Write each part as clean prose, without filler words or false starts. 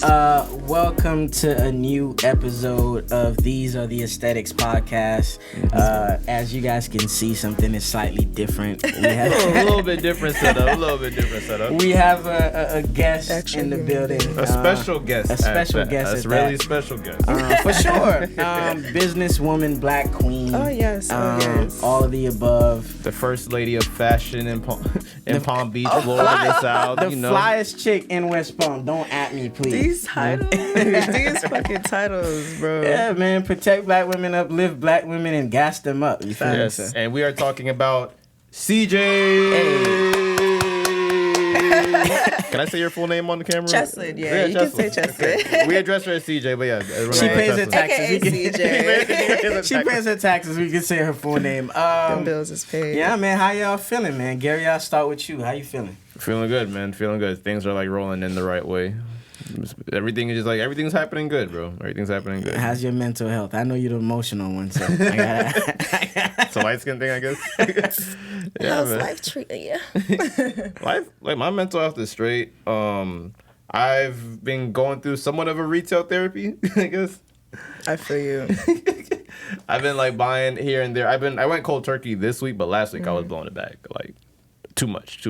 Welcome to a new episode of These Are the Aesthetics podcast. As you guys can see, something is slightly different. We have a little bit different setup. We have a guest in the building. A special guest. A special guest. That's really special guest. For sure. Businesswoman, black queen. Oh, yes. All of the above. The first lady of fashion in Palm Beach, Florida, South. The flyest chick in West Palm. Don't at me, please. These titles, these fucking titles, bro. Yeah, man. Protect black women, uplift black women, and gas them up. You feel me? Yes. And we are talking about CJ. Hey. Can I say your full name on the camera? Cheslyyn, yeah, you can say Cheslyyn. Okay. We address her as CJ, but yeah. She pays her taxes. CJ. She pays her taxes. We can say her full name. Them bills is paid. Yeah, man. How y'all feeling, man? Gary, I'll start with you. How you feeling? Feeling good, man. Feeling good. Things are like rolling in the right way. Everything is just like everything's happening good, bro. Everything's happening good. How's your mental health? I know you're the emotional one, so it's a light skin thing, I guess. Yeah, how's man. life treating you? Life, like my mental health is straight. I've been going through somewhat of a retail therapy, I guess. I feel you. I've been like buying here and there. I went cold turkey this week, but last week I was blowing it back like too much.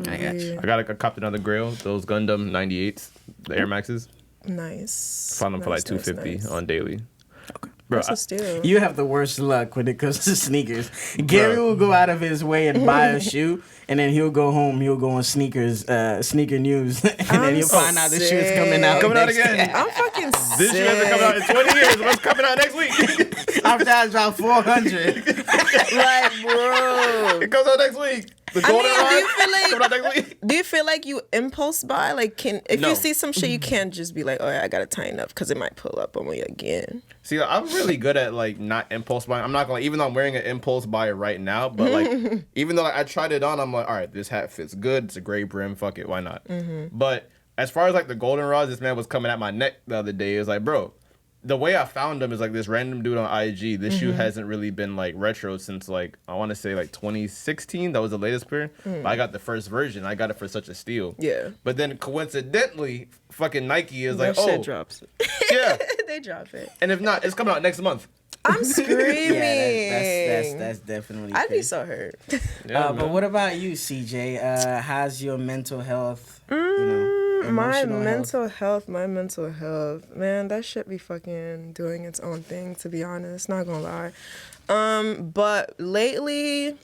I got you. I copped another Grail, those Gundam 98s, the Air Maxes. Nice. Found them for like $250 on daily. Okay. Bro, That's a steal. You have the worst luck when it comes to sneakers. Gary will go out of his way and buy a shoe, and then he'll go home. He'll go on sneakers, sneaker news, and then he'll find out the shoe is coming out. Coming out again. I'm fucking sick. This shoe hasn't come out in 20 years. What's coming out next week? After I drop 400. Like, bro. It comes out next week. The golden coming out next week. Do you feel like you impulse buy? Like, if No. you see some shit, you can't just be like, oh, yeah, I gotta tighten up because it might pull up on me again. See, I'm really good at like not impulse buying. I'm not gonna, even though I'm wearing an impulse buy right now, but like even though I tried it on, I'm like, all right, this hat fits good. It's a gray brim. Fuck it, why not? But as far as like the goldenrods, this man was coming at my neck the other day. It was like, bro, the way I found him is like this random dude on IG. This shoe hasn't really been like retro since like I want to say like 2016. That was the latest pair. But I got the first version. I got it for such a steal. Yeah. But then coincidentally, fucking Nike is like, That shit oh, drops. yeah. They drop it. And if not, it's coming out next month. I'm screaming. Yeah, that's definitely. I'd be crazy. so hurt. Yeah, But what about you, CJ? How's your mental health? My emotional mental health, man, that shit be fucking doing its own thing, to be honest. Not gonna lie. But lately,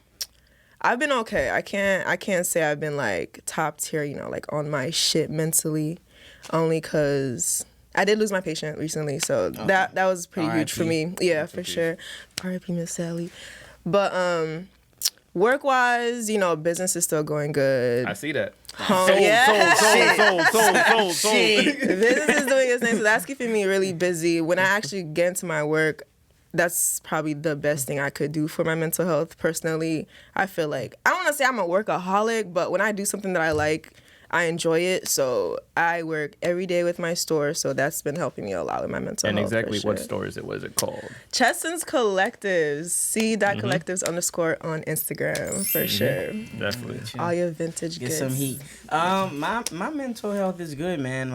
I've been okay. I can't say I've been like top tier, like on my shit mentally, only cause I did lose my patient recently, so that was pretty huge for me. Yeah, for sure. R.I.P. Miss Sally. But work-wise, business is still going good. I see that. Sold. Business is doing its thing, so that's keeping me really busy. When I actually get into my work, that's probably the best thing I could do for my mental health. Personally, I feel like, I don't want to say I'm a workaholic, but when I do something that I like, I enjoy it. So I work every day with my store, so that's been helping me a lot with my mental health. And exactly what sure. store is it? What is it called? Cheslyyn's Collectives. C.collectives _on Instagram for sure. Definitely. All your vintage Get goods. some heat. My mental health is good, man.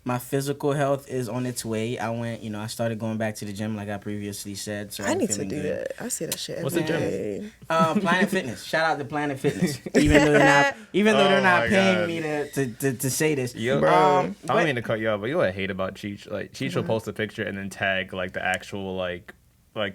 My physical health is on its way. I started going back to the gym like I previously said. So I I'm need to feeling do good. that. I see that shit What's every the gym? day. Planet Fitness. Shout out to Planet Fitness. Even though they're not paying me to say this. Yo, Bro. I don't mean to cut you off, but you know what I hate about Cheech? Like Cheech will post a picture and then tag like the actual like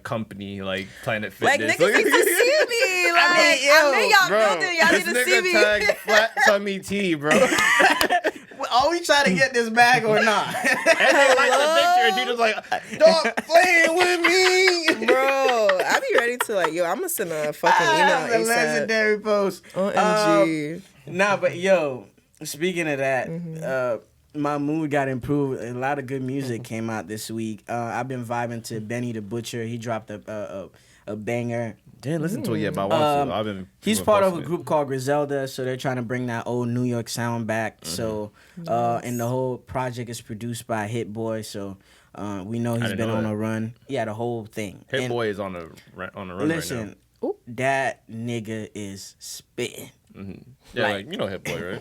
company like Planet Like, Fitness. niggas need to see me. Like, I mean, y'all bro, building. Y'all need to this see nigga me. tagged Flat Tummy Tea, bro. Are we trying to get this bag or not? And they like the picture and she just like, dog playing with me. Bro, I be ready to like, yo, I'm gonna send a fucking email That's a ASAP. legendary post. OMG. Nah, but yo, speaking of that, my mood got improved. A lot of good music came out this week. I've been vibing to Benny the Butcher. He dropped a banger. Didn't listen to it yet, but I want to. He's part of a group called Griselda, so they're trying to bring that old New York sound back. So, and the whole project is produced by Hit Boy. So, we know he's been on a run. Yeah, the whole thing. Hit Boy is on the run Listen, right now. that nigga is spitting. Yeah, like you know Hit Boy,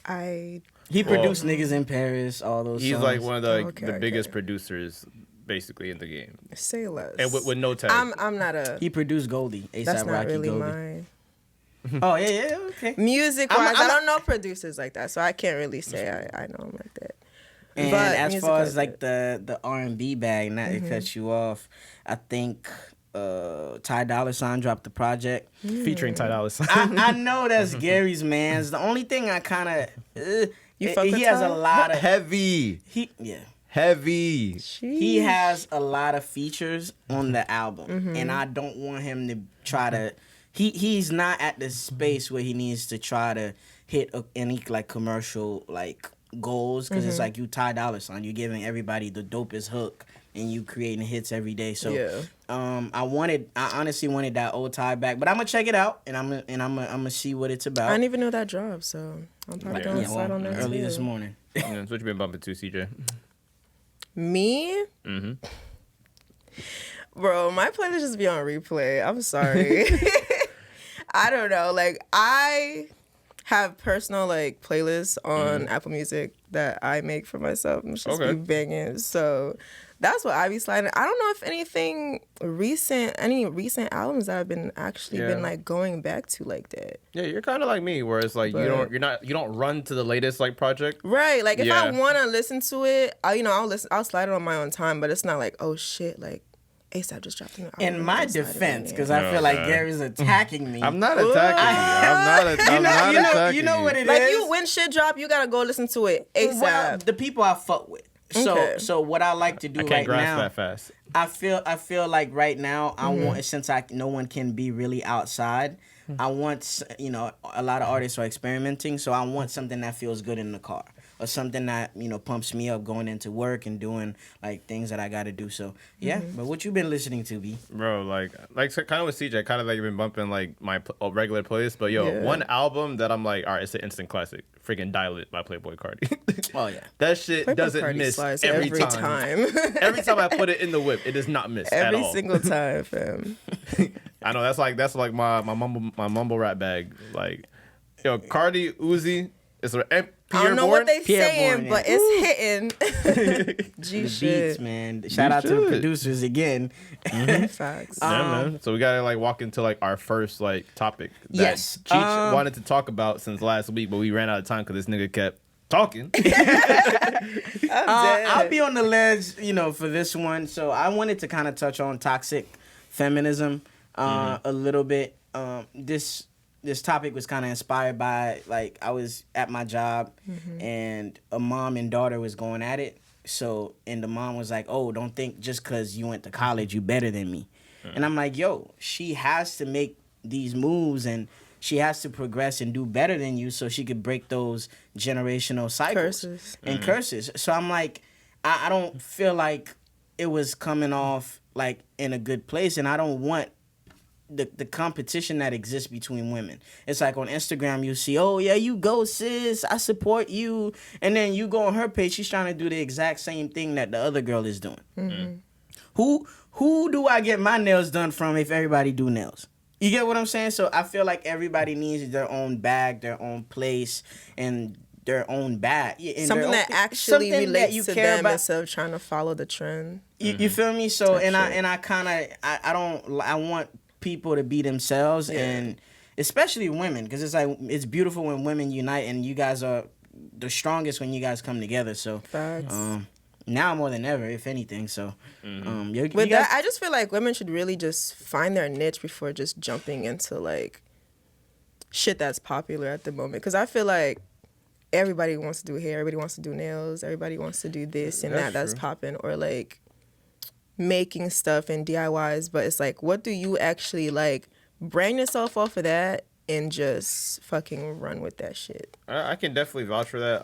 right? He produced Niggas in Paris, all those He's songs. like one of the Okay. biggest producers basically in the game. Say less. And with no tag. I'm not a. He produced Goldie, ASAP That's not Rocky really Goldie. my Oh yeah, okay. music wise. I'm I don't know producers like that, so I can't really say I know them like that. And But as music far like as like the R&B bag, not to cut you off, I think Ty Dolla $ign dropped the project. Featuring Ty Dolla $ign. I know that's Gary's man's. The only thing I kind of You fuck with he has Ty? a lot of Heavy. Heavy. He has a lot of features on the album, and I don't want him to try to. He's not at the space where he needs to try to hit any like commercial like goals, because it's like you Ty Dolla $ign, you're giving everybody the dopest hook, and you creating hits every day. So I honestly wanted that old Ty back, but I'm gonna check it out, and I'm gonna see what it's about. I didn't even know that dropped, so I'm probably gonna slide on that early too. this morning. Yeah, that's what you been bumping to, CJ. Me? Bro, my playlist just be on replay. I'm sorry. I don't know. Like, I have personal, like, playlists on Apple Music that I make for myself. And it's just be banging. So that's what I be sliding. I don't know if any recent albums that I've been been, like, going back to like that. Yeah, you're kind of like me, where it's like you don't run to the latest like project. Right. Like, if I want to listen to it, I'll slide it on my own time, but it's not like, oh, shit, like, ASAP just dropped an album. In my defense, because I feel like Gary's attacking me. I'm not attacking you. I'm not attacking you know what it is. Like, when shit drop, you gotta go listen to it ASAP. Well, the people I fuck with. So what I like to do I can't right now, grasp that fast. I feel like right now I want, since no one can be really outside, I want, a lot of artists are experimenting, so I want something that feels good in the car, or something that pumps me up going into work and doing like things that I got to do. So yeah, but what you been listening to, B? Bro, like kind of with CJ, kind of like you've been bumping like my regular playlist, but one album that I'm like, all right, it's an instant classic, freaking "Dial It" by Playboi Carti. Oh yeah, that shit Playboi doesn't Carti miss slides every time. Every time I put it in the whip, it does not miss at all. Every single time, fam. I know that's like my mumble rap bag. Like, Cardi, Uzi, it's a I don't know what they Pierre saying, Bourne, but it's hitting. G the shit. beats, man. Shout out to the producers again. Facts. Yeah, man. So we gotta like walk into like our first like topic that Yes. Cheech wanted to talk about since last week, but we ran out of time because this nigga kept talking. I'll be on the ledge, for this one. So I wanted to kind of touch on toxic feminism a little bit. This topic was kind of inspired by, like, I was at my job and a mom and daughter was going at it. So, and the mom was like, oh, don't think just because you went to college, you better than me. And I'm like, yo, she has to make these moves and she has to progress and do better than you so she could break those generational cycles and curses. So I'm like, I don't feel like it was coming off like in a good place, and I don't want the competition that exists between women. It's like on Instagram you see, oh yeah, you go sis, I support you, and then you go on her page, she's trying to do the exact same thing that the other girl is doing. Who do I get my nails done from if everybody do nails? You get what I'm saying? So I feel like everybody needs their own bag, their own place, and their own bag. Something that actually relates to them instead of trying to follow the trend. You feel me? So I want people to be themselves, and especially women, because it's like it's beautiful when women unite, and you guys are the strongest when you guys come together. So now more than ever, if anything. So I just feel like women should really just find their niche before just jumping into like shit that's popular at the moment, because I feel like everybody wants to do hair, everybody wants to do nails, everybody wants to do this and that's popping, or like making stuff and DIYs, but it's like, what do you actually like? Brand yourself off of that and just fucking run with that shit. I can definitely vouch for that.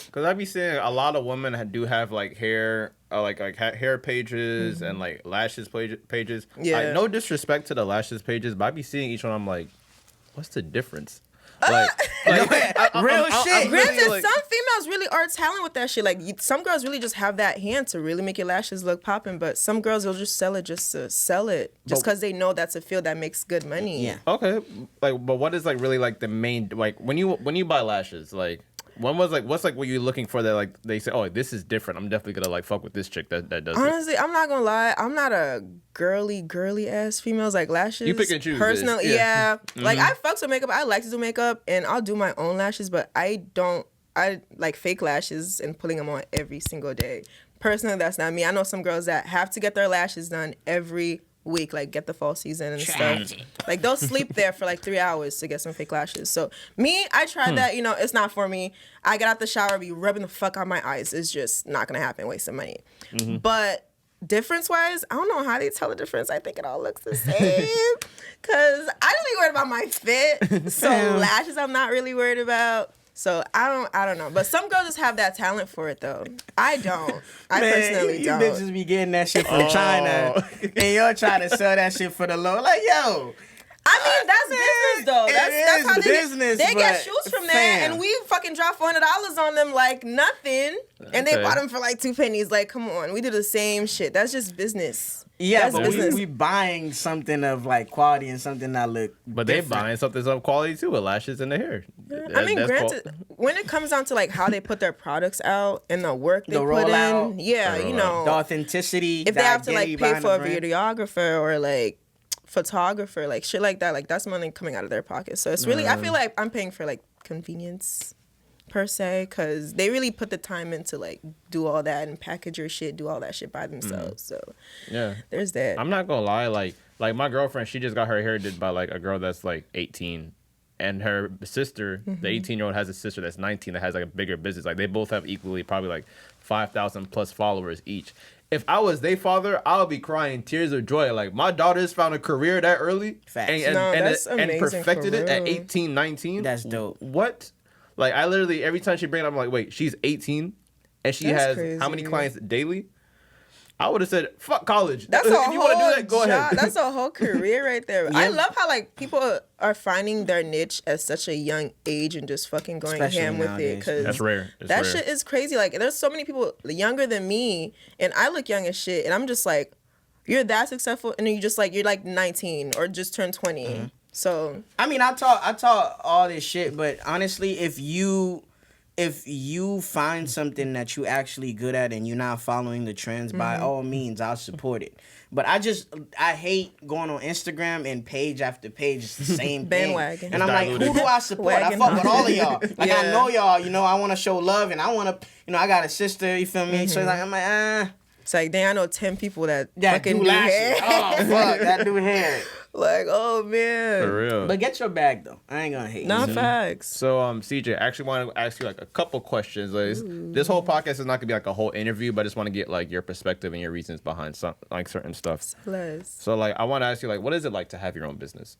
Because I be seeing a lot of women do have like hair, like hair pages and like lashes pages. Yeah. Like, no disrespect to the lashes pages, but I be seeing each one. I'm like, what's the difference? Like real shit. Granted, like, some females really are talent with that shit. Like, some girls really just have that hand to really make your lashes look popping, but some girls will just sell it just to sell it, just because they know that's a field that makes good money. Yeah. Okay. Like, but what is like really like the main, like when you buy lashes, like what's like what you looking for that like they say, oh, this is different. I'm definitely gonna like fuck with this chick that does Honestly, I'm not gonna lie. I'm not a girly ass females like lashes. You pick and choose. Personally, yeah. Like I fucks with makeup. I like to do makeup and I'll do my own lashes, but I like fake lashes and putting them on every single day. Personally, that's not me. I know some girls that have to get their lashes done every week, like get the fall season and stuff. Like they'll sleep there for like 3 hours to get some fake lashes. So me, I tried that. You know, it's not for me. I get out the shower, be rubbing the fuck out my eyes. It's just not gonna happen. Wasting money. But difference wise, I don't know how they tell the difference. I think it all looks the same. Cause I don't be worried about my fit. So lashes, I'm not really worried about. So I don't know. But some girls just have that talent for it though. I don't. I personally don't. You bitches be getting that shit from China and you're trying to sell that shit for the low. Like, yo. I mean, that's business though. That's how they get shoes from there, and we fucking drop $400 on them like nothing, and they bought them for like 2 pennies. Like, come on, we do the same shit. That's just business. Yeah, that's but we buying something of like quality and something that look. But different. they buying something of quality too with lashes in the hair. I mean, granted, when it comes down to like how they put their products out and the work they put in, you know, the authenticity. If they have to like pay for a videographer or like photographer, like shit like that, like that's money coming out of their pocket. So it's really, I feel like I'm paying for like convenience per se, because they really put the time into like do all that and package your shit, do all that shit by themselves. So yeah, there's that. I'm not gonna lie, like my girlfriend, she just got her hair did by like a girl that's like 18, and her sister, the 18-year-old, has a sister that's 19 that has like a bigger business. Like they both have equally probably like 5,000 plus followers each. If I was their father, I would be crying tears of joy. Like, my daughter's found a career that early and perfected it at 18, 19. That's dope. What? Like, I literally, every time she brings it up, I'm like, wait, she's 18 and she has crazy. How many clients daily? I would have said, fuck college. That's if a you whole want to do that, go ahead. That's a whole career right there. Yeah. I love how like people are finding their niche at such a young age and just fucking going ham with it. Because that's rare. That shit is crazy. Like there's so many people younger than me, and I look young as shit, and I'm just like, you're that successful, and then you're like 19 or just turned 20. So I mean, I talk all this shit, but honestly, if you find something that you actually good at and you're not following the trends, by all means, I'll support it. But I hate going on Instagram and page after page, it's the same bandwagon. Thing. And I'm like, who do I support? I fuck with all of y'all. Like, I know y'all, you know, I want to show love and I want to, you know, I got a sister, you feel me? So I'm like, It's like, dang, I know 10 people that fucking do hair. Oh, fuck, that do hair. Like, oh, man. For real. But get your bag, though. I ain't gonna hate. Not facts. So, CJ, I actually want to ask you, like, a couple questions. Like, this whole podcast is not going to be, like, a whole interview, but I just want to get, like, your perspective and your reasons behind some, like, certain stuff. So, like, I want to ask you, like, what is it like to have your own business?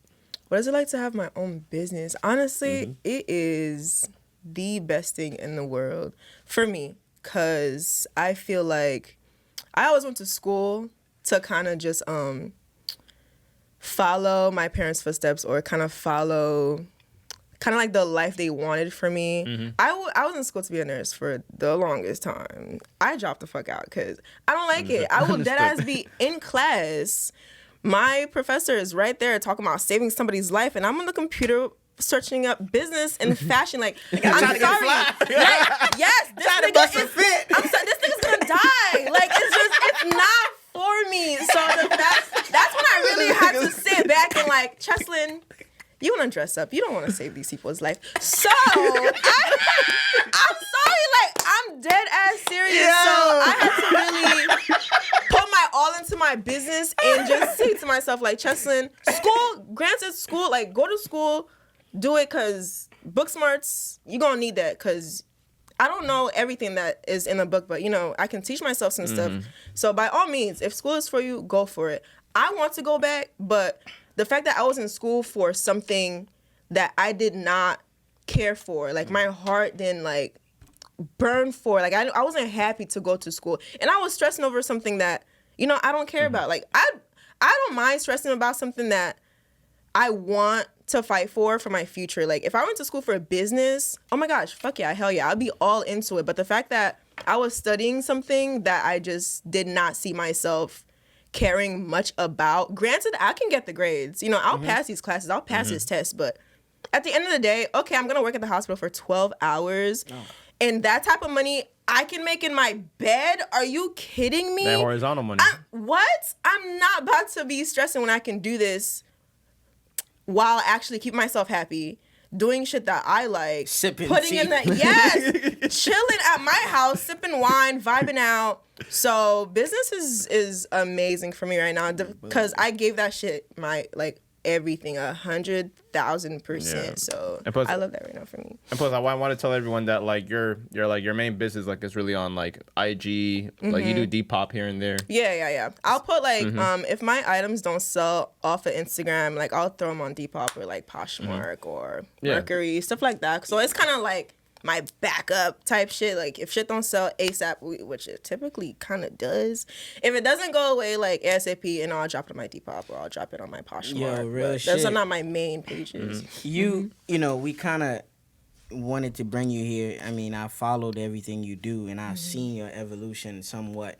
What is it like to have my own business? Honestly, it is the best thing in the world for me, because I feel like I always went to school to kind of just follow my parents' footsteps or kind of follow kind of like the life they wanted for me. I was in school to be a nurse for the longest time. I dropped the fuck out because I don't like it. I will deadass be in class. My professor is right there talking about saving somebody's life, and I'm on the computer searching up business and fashion. Like, I'm sorry. Like, yes, this nigga's gonna die. Like, it's not for me. So that's when I really had to sit back and like, Cheslyyn, you want to dress up. You don't want to save these people's life. So I'm sorry. Like, I'm dead ass serious. So I had to really put my all into my business and just say to myself, like, Cheslyyn, school, like, go to school, do it, because book smarts, you're going to need that, because I don't know everything that is in a book, but, you know, I can teach myself some stuff. So by all means, if school is for you, go for it. I want to go back, but the fact that I was in school for something that I did not care for, like, my heart didn't, like, burn for, like, I wasn't happy to go to school. And I was stressing over something that, you know, I don't care about. Like, I don't mind stressing about something that I want to fight for my future. Like, if I went to school for business, oh my gosh, fuck yeah, hell yeah, I'd be all into it. But the fact that I was studying something that I just did not see myself caring much about, granted, I can get the grades. You know, I'll pass these classes, I'll pass this test, but at the end of the day, okay, I'm gonna work at the hospital for 12 hours, and that type of money I can make in my bed. Are you kidding me? That horizontal money. What? I'm not about to be stressing when I can do this while I actually keep myself happy, doing shit that I like, sipping putting tea. in the chilling at my house, sipping wine, vibing out. So business is amazing for me right now because I gave that shit my everything 100,000%. So plus, I love that right now for me. And plus, I want to tell everyone that like your main business like is really on like IG. Like you do Depop here and there. Yeah. I'll put like if my items don't sell off of Instagram, like I'll throw them on Depop or like Poshmark or Mercury, stuff like that. So it's kind of like my backup type shit. Like if shit don't sell ASAP, which it typically kind of does, if it doesn't go away like ASAP, and I'll drop it on my Depop or I'll drop it on my Poshmark. Yo, real shit. Those are not my main pages. You know, we kind of wanted to bring you here. I mean, I followed everything you do, and I've seen your evolution somewhat.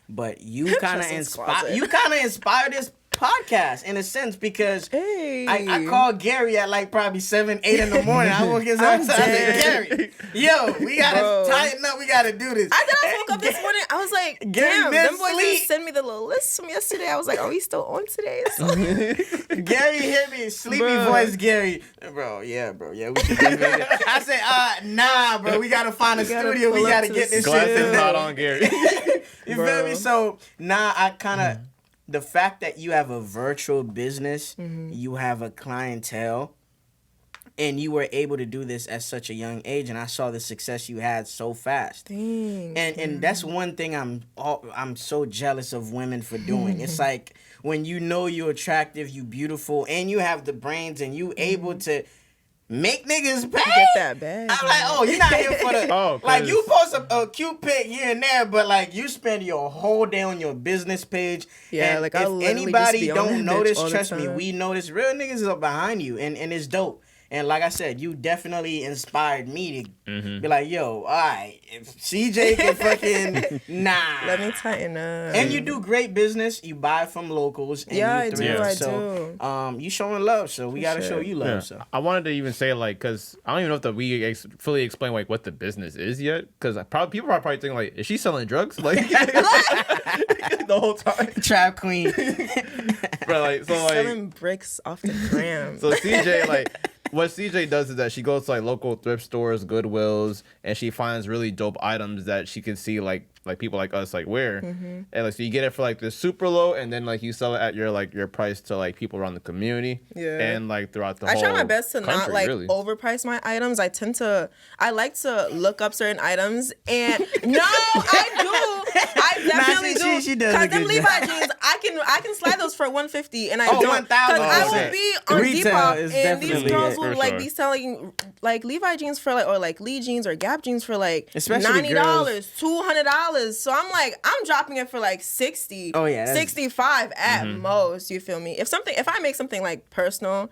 But you kind of inspired this podcast in a sense because I called Gary at like probably 7, 8 in the morning. I woke his up. I said, Gary, yo, we gotta tighten up. We gotta do this. I woke up this morning. I was like, damn, them boys didn't send me the little list from yesterday. I was like, are we still on today? So. Gary hit me, sleepy voice. Gary, bro, we should get ready. I said, nah, bro, we gotta find a studio. We gotta get this Glass shit. is not on Gary. You feel me? So now I kind of. The fact that you have a virtual business, you have a clientele, and you were able to do this at such a young age, and I saw the success you had so fast. And that's one thing I'm so jealous of women for doing. It's like when you know you're attractive, you beautiful, and you have the brains, and you able to make niggas pay. Get that bag. I'm like, oh, you're not here for the like you post a cute pic here and there, but like you spend your whole day on your business page. Yeah, and like if anybody don't notice, trust me, we notice. Real niggas are behind you, and it's dope. And like I said, you definitely inspired me to be like, yo, all right, if CJ can fucking, nah. Let me tighten up. And you do great business. You buy from locals. And I do. You showing love, so we got to show you love. Yeah. So I wanted to even say, like, because I don't even know if we fully explain, like, what the business is yet. Because people are probably thinking, like, is she selling drugs? Like, the whole time. Trap queen. But, selling bricks off the gram. So CJ, like... What CJ does is that she goes to like local thrift stores, Goodwills, and she finds really dope items that she can see like people like us like wear, and like so you get it for like the super low, and then like you sell it at your price to like people around the community, and like throughout the whole I try my best to country, not like really overprice my items. I like to look up certain items, and no, I do. I definitely do. She does because them Levi jeans, I can slide those for $150, and I don't because 1,000. I will be on Retail Depop, and these girls will like sure. be selling like Levi jeans for like or like Lee jeans or Gap jeans for like Especially $90, $200. So I'm like, I'm dropping it for like 60, 65 at most. You feel me? If I make something like personal,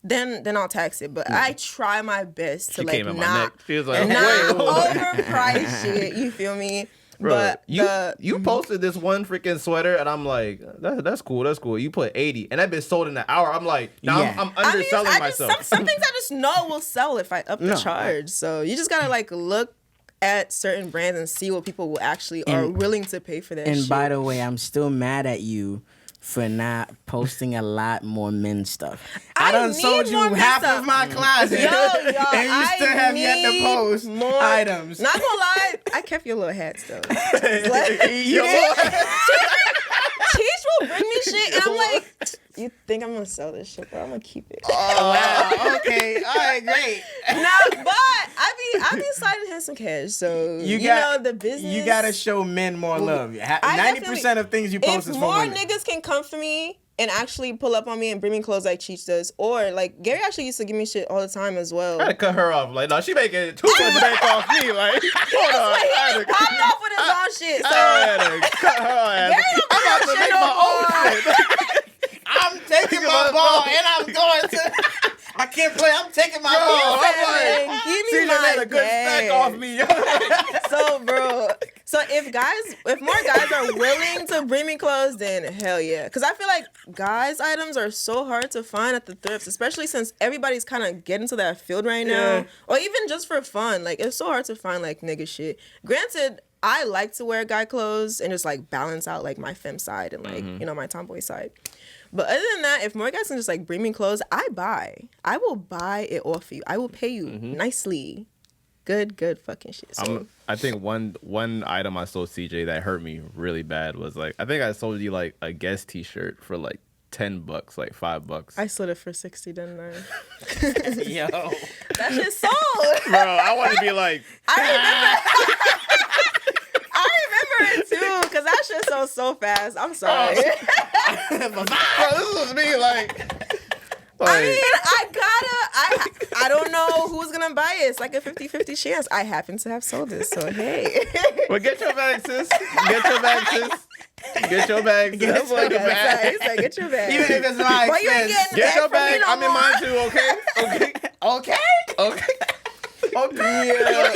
then I'll tax it. But I try my best to like not overprice shit. You feel me? Bro, but you posted this one freaking sweater, and I'm like, that's cool. You put 80, and that bitch sold in an hour. I'm like, I'm underselling myself. Some things I just know will sell if I up the charge. So you just gotta like look at certain brands and see what people will actually are willing to pay for that. And by the way, I'm still mad at you for not posting a lot more men stuff. I done sold you half of my closet. Yo, and you still have yet to post more items. Not gonna lie, I kept your little hats though. Teach will bring me shit, and I'm like, you think I'm gonna sell this shit, bro? I'm gonna keep it. Oh wow, okay, all right, great. No, but I be sliding him some cash, so you know the business. You gotta show men more love. 90% of things you post is for women. If more niggas can come for me and actually pull up on me and bring me clothes like Cheech does, or like Gary actually used to give me shit all the time as well. I had to cut her off. Like, no, she making too much bank off me. Like, hold on. He popped off with his own shit. So I had to cut her ass. I'm about to make my own shit. I'm taking my ball and I'm going to. I can't play. I'm taking my ball. I'm like, give me my a good stack off me. So, bro. So So if more guys are willing to bring me clothes, then hell yeah. Because I feel like guys' items are so hard to find at the thrifts, especially since everybody's kind of getting to that field right now. Or even just for fun. Like, it's so hard to find, like, nigga shit. Granted, I like to wear guy clothes and just, like, balance out, like, my femme side and, like, you know, my tomboy side. But other than that, if more guys can just, like, bring me clothes, I will buy it off you. I will pay you nicely. Good fucking shit. So. I think one item I sold CJ that hurt me really bad was like, I think I sold you like a Guess t-shirt for like $10, like $5. I sold it for 60, didn't I? Yo, that shit sold. Bro, I want to be like, I remember it too, because that shit sold so fast. I'm sorry. bro, this was me like I mean, I don't know who's gonna buy it. It's like a 50-50 chance. I happen to have sold it, so hey. Well, get your bag, sis. Get your bag, sis. Get your bag, sis. He's like, get your bag. even if it's not Why you ain't expensive. getting Get your from me bag. no I'm in more? mine too, okay? Okay? Okay. Okay. Yeah.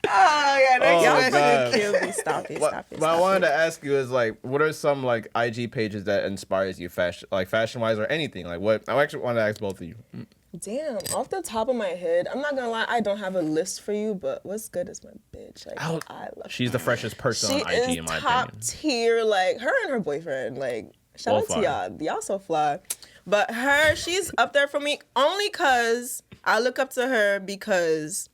Oh yeah, Oh, Y'all God. fucking kill me. Stop it. But I wanted to ask you is like, what are some like IG pages that inspires you fashion wise or anything? Like what? I actually want to ask both of you. Damn, off the top of my head, I'm not gonna lie, I don't have a list for you, but what's good is my bitch. Like, I love She's the freshest person she on IG is in my top opinion. tier. Like her and her boyfriend. Like shout All out to fire. y'all so fly. But she's up there for me only cause I look up to her because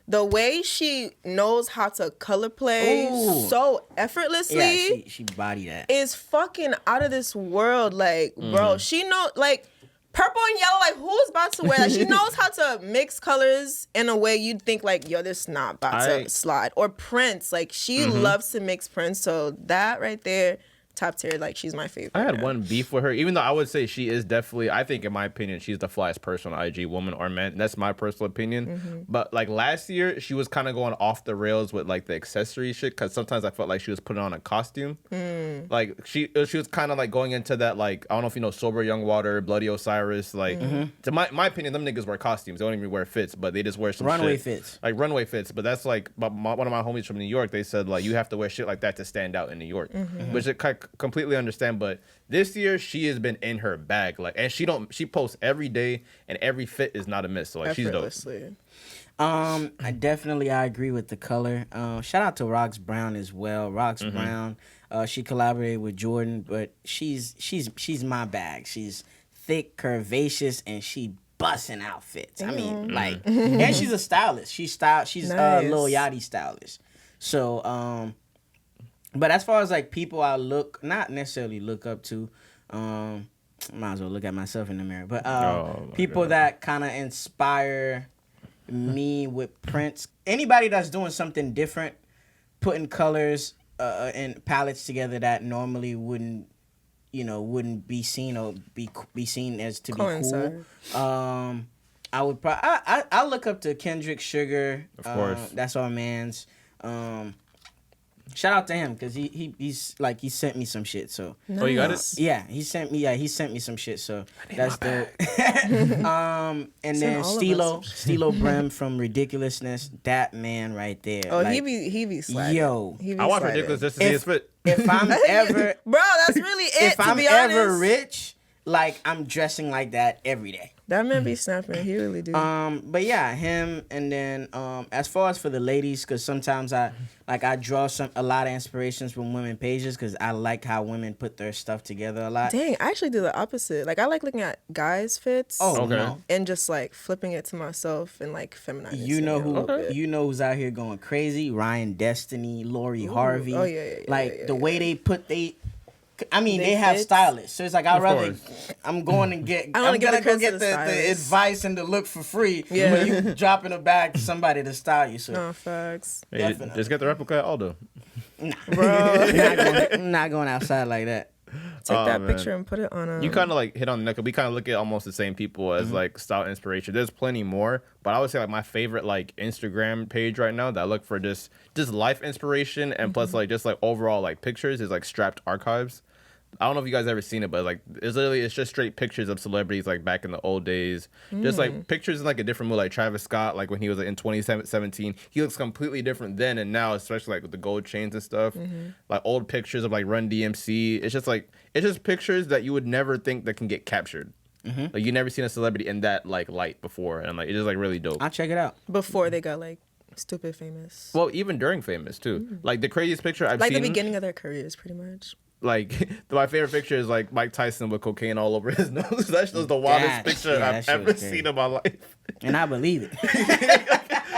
the way she knows how to color play so effortlessly. Yeah, she body that. Is fucking out of this world. Like, bro, she know like purple and yellow, like who's about to wear that? She knows how to mix colors in a way you'd think like, yo, this not about to slide. Or prints. Like she loves to mix prints. So that right there, top tier, like she's my favorite. I had one beef with her, even though I would say she is definitely, I think in my opinion, she's the flyest person on IG, woman or man. That's my personal opinion. But like last year, she was kind of going off the rails with like the accessory shit, because sometimes I felt like she was putting on a costume. Like she was kind of like going into that, like, I don't know if you know Sober Young Water, Bloody Osiris. Like, to my opinion, them niggas wear costumes. They don't even wear fits, but they just wear some Runway shit. fits. Like runway fits. But that's like, one of my homies from New York, they said like, you have to wear shit like that to stand out in New York. Which I completely understand. But this year she has been in her bag, like, and she posts every day, and every fit is not a miss. So like, she's dope. I agree with the color. Shout out to Rox Brown as well. Rox Brown, she collaborated with Jordan, but she's my bag. She's thick, curvaceous, and she busting outfits. I mean, like, and she's a stylist. She's nice. Lil Yachty stylist. So but as far as like people I not necessarily look up to, might as well look at myself in the mirror. But people that kind of inspire me with prints. Anybody that's doing something different, putting colors and palettes together that normally wouldn't be seen or be seen as to be cool. I would I look up to Kendrick Sugar. Of course, that's our man's. Shout out to him because he's like he sent me some shit. So nice. Oh, you got it? Yeah, he sent me some shit. So that's dope. And then Stilo Brim from Ridiculousness, that man right there. Oh, like, he be sliding. Yo, I watch Ridiculous just to see his fit. If I'm ever, bro, that's really it. If I'm ever rich, like I'm dressing like that every day. That man be snapping. He really do. But yeah, him, and then as far as for the ladies, because sometimes I draw a lot of inspirations from women pages because I like how women put their stuff together a lot. Dang, I actually do the opposite. Like I like looking at guys' fits. Oh, okay. No. And just like flipping it to myself and like feminizing. You know who's out here going crazy? Ryan Destiny, Lori Harvey. Oh yeah. The way they put they have stylists, so it's like I'm going to get. I'm gonna go get the advice and the look for free. Yeah, but you dropping a bag to somebody to style you. So no facts. Hey, just get the replica at Aldo. Nah, bro, I'm not going outside like that. Take that picture and put it on. You kind of like hit on the neck. We kind of look at almost the same people as like style inspiration. There's plenty more, but I would say like my favorite like Instagram page right now that I look for just life inspiration and plus like just like overall like pictures is like Strapped Archives. I don't know if you guys ever seen it, but like it's just straight pictures of celebrities like back in the old days. Just like pictures in like a different mood, like Travis Scott, like when he was like, in 2017. He looks completely different then and now, especially like with the gold chains and stuff. Like old pictures of like Run DMC. It's just pictures that you would never think that can get captured. Like you never seen a celebrity in that like light before, and like it's just like really dope. I'll check it out. Before they got like stupid famous. Well, even during famous too. Like the craziest picture I've seen, like the beginning of their careers, pretty much. Like my favorite picture is like Mike Tyson with cocaine all over his nose. That's just the wildest picture I've ever seen in my life. And I believe it.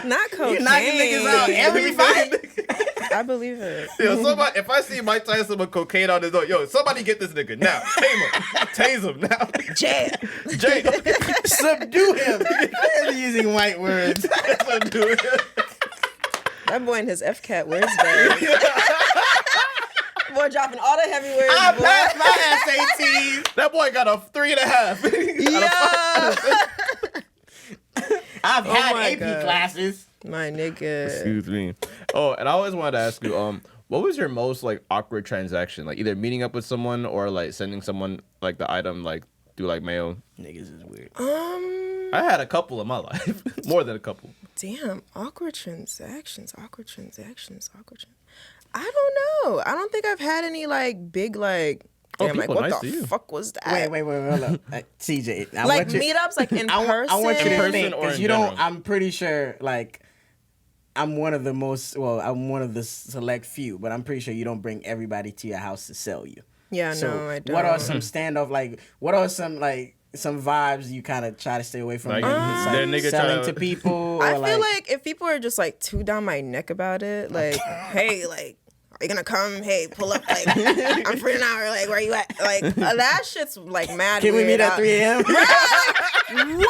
Not cocaine. You knocking niggas out every fight. I believe it. Yo, somebody, if I see Mike Tyson with cocaine on his nose, yo, somebody get this nigga now. Tase him now. Jail. Subdue him. They're using white words. Subdue him. That boy in his FCAT words bag. Boy dropping all the heavy words. I passed my SATs. That boy got a 3.5. Yeah. I've had my AP God. classes. My nigga. Excuse me. Oh, and I always wanted to ask you, what was your most like awkward transaction? Like either meeting up with someone or like sending someone like the item like through like mail. Niggas is weird. I had a couple in my life, more than a couple. Damn, awkward transactions. I don't know. I don't think I've had any like big like. Damn, like what nice the fuck was that? Wait, hold up. CJ. Like meetups, like in person. I want you to person think, or because in you general? don't. I'm pretty sure, like, I'm one of the select few, but I'm pretty sure you don't bring everybody to your house to sell you. Yeah, So no, I don't. what are some standoff, like, what are some, like, some vibes you kind of try to stay away from? Like, Like, that nigga selling tryna- to people? Or I feel like if people are just like too down my neck about it, like, hey, like, are you gonna come? Hey, pull up. Like, I'm free an hour. Like, where you at? Like, that shit's like mad. Can we weird meet at out. 3 a.m.? What are you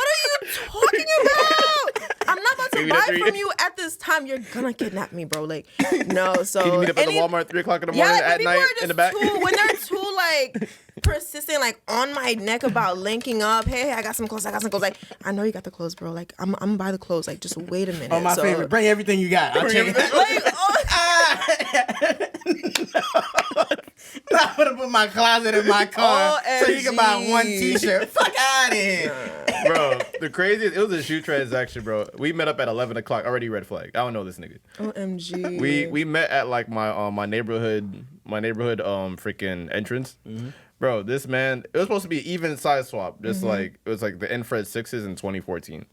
talking about? I'm not about to Can we meet at buy 3 from you at this time. You're gonna kidnap me, bro. Like, no. So Can you meet up at the Walmart at 3 o'clock in the morning like, at when people night are just in the back? when they're too like persistent, like on my neck about linking up. Hey, I got some clothes. Like, I know you got the clothes, bro. Like, I'm gonna buy the clothes. Like, just wait a minute. Oh, my So, favorite. Bring everything you got. I'll check it. Like, I'm gonna put my closet in my car so you can buy one t-shirt. Fuck out of here. Bro, the craziest, it was a shoe transaction, bro. We met up at 11 o'clock, already red flag. I don't know this nigga. OMG. We met at like my neighborhood freaking entrance. Bro, this man, it was supposed to be even size swap. Just like, it was like the infrared 6s in 2014.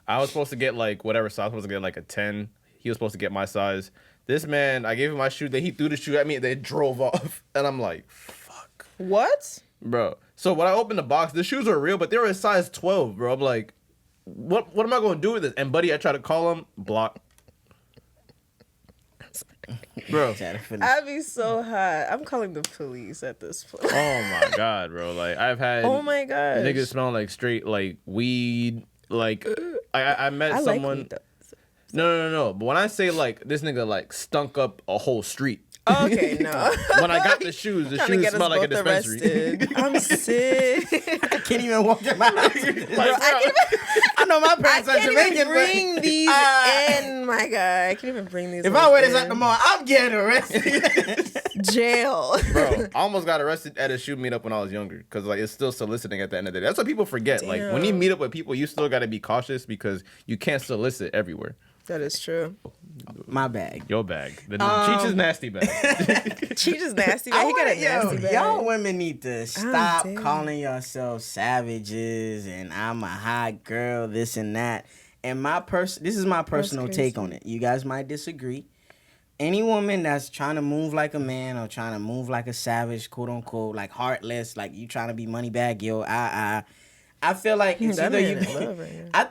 I was supposed to get like whatever size. I was supposed to get like a 10. He was supposed to get my size. This man, I gave him my shoe. Then he threw the shoe at me. And they drove off. And I'm like, fuck. What? Bro. So when I opened the box, the shoes were real, but they were a size 12, bro. I'm like, what am I going to do with this? And buddy, I tried to call him, block. Bro. I'd be so hot. I'm calling the police at this point. Oh my God, bro. Like I've had Oh my gosh. niggas smelling like straight like weed. Like I met I someone. like weed, though. No. But when I say like this nigga like stunk up a whole street. Okay, no. When I got the shoes smell like a dispensary. Arrested. I'm sick. I can't even walk in my house. I know my I parents are can't even Jamaican, bring but these in, my guy. I can't even bring these. if I wear this at the mall, I'm getting arrested. jail. Bro, I almost got arrested at a shoe meetup when I was younger because like it's still soliciting at the end of the day. That's what people forget. Like when you meet up with people, you still got to be cautious because you can't solicit everywhere. That is true. My bag. Your bag, the Cheech is nasty bag. Cheech is nasty. Man. He got a nasty bag. Y'all women need to stop damn. calling yourselves savages and I'm a hot girl, this and that. And this is my personal take on it. You guys might disagree. Any woman that's trying to move like a man or trying to move like a savage, quote unquote, like heartless, like you trying to be money bag, yo, I feel like it's That either man you. in love right now.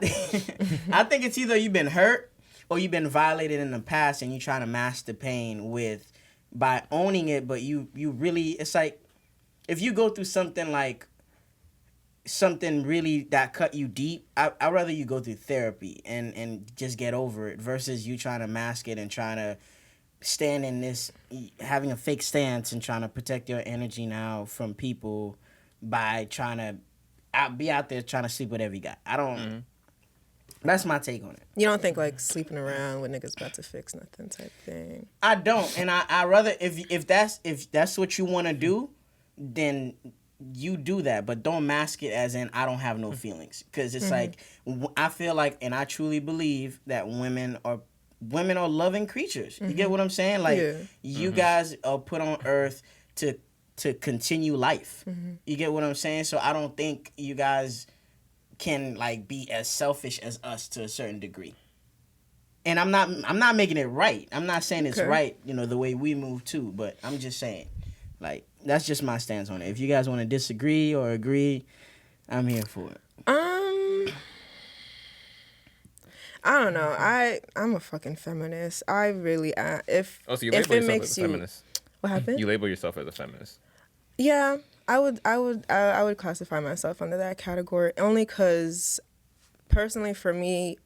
I think it's either you've been hurt or you've been violated in the past and you trying to mask the pain by owning it, but you really, it's like if you go through something really that cut you deep, I'd rather you go through therapy and just get over it versus you trying to mask it and trying to stand in this, having a fake stance and trying to protect your energy now from people by trying to be out there trying to sleep with every guy. That's my take on it. You don't think like sleeping around with niggas about to fix nothing type thing? I don't, and I rather if that's what you want to do, then you do that, but don't mask it as in I don't have no feelings, because it's like I feel like, and I truly believe that women are loving creatures. You get what I'm saying? Like you guys are put on earth to continue life. You get what I'm saying? So I don't think you guys can like be as selfish as us to a certain degree. And I'm not making it right. I'm not saying it's right, the way we move too, but I'm just saying, like, that's just my stance on it. If you guys want to disagree or agree, I'm here for it. I don't know. I'm a fucking feminist. I really am. So you label yourself as a feminist. What happened? You label yourself as a feminist. Yeah, I would classify myself under that category, only because personally for me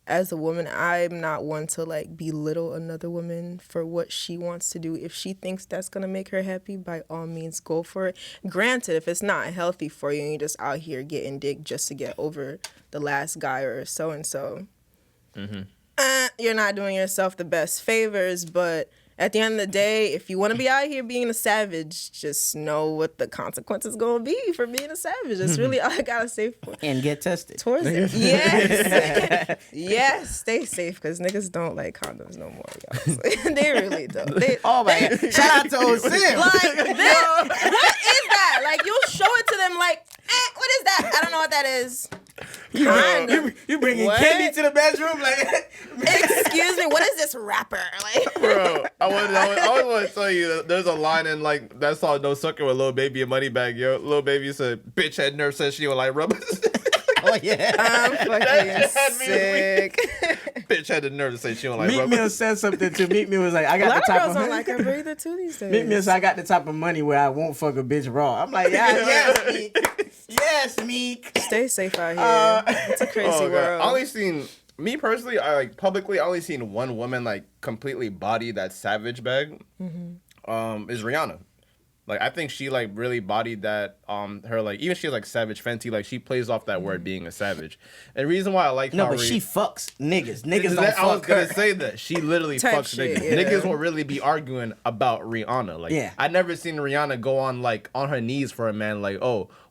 as a woman, I'm not one to like belittle another woman for what she wants to do. If she thinks that's gonna make her happy, by all means go for it. Granted, if it's not healthy for you and you're just out here getting dick just to get over the last guy or so and so, you're not doing yourself the best favors. But at the end of the day, if you want to be out here being a savage, just know what the consequences going to be for being a savage. That's really all I got to say for And get tested. towards it. Yes. Yes, stay safe, because niggas don't like condoms no more, y'all. They really don't. Oh, my God. Shout out to Osim. Like, what is that? Like, you'll show it to them like, what is that? I don't know what that is. You bringing candy to the bedroom? Like, excuse me, what is this rapper? Like, bro, I always want to tell you that there's a line in like that song "No Sucker" with Lil Baby and Moneybagg Yo. Lil Baby said, "Bitch had nerve said she would like rubbers." Oh yeah, I'm fucking sick. Bitch had the nerve to say she don't like Meek rubbers. Mill said something to Meek Mill was like, I A got lot the of type girls of don't like her breather too these days. Meek Mill said, I got the type of money where I won't fuck a bitch raw. I'm like, yeah, yes, Meek. Yes, Meek. Stay safe out here. It's a crazy world. I only seen me personally. I like publicly. I only seen one woman like completely body that savage bag. Is Rihanna. Like I think she like really bodied that. Her like even she has like savage Fenty. Like she plays off that word being a savage. And the reason why I like she fucks niggas. Niggas don't fuck I was gonna her. say that she literally Type fucks shit, niggas. yeah. Niggas will really be arguing about Rihanna. Like I never seen Rihanna go on like on her knees for a man. Like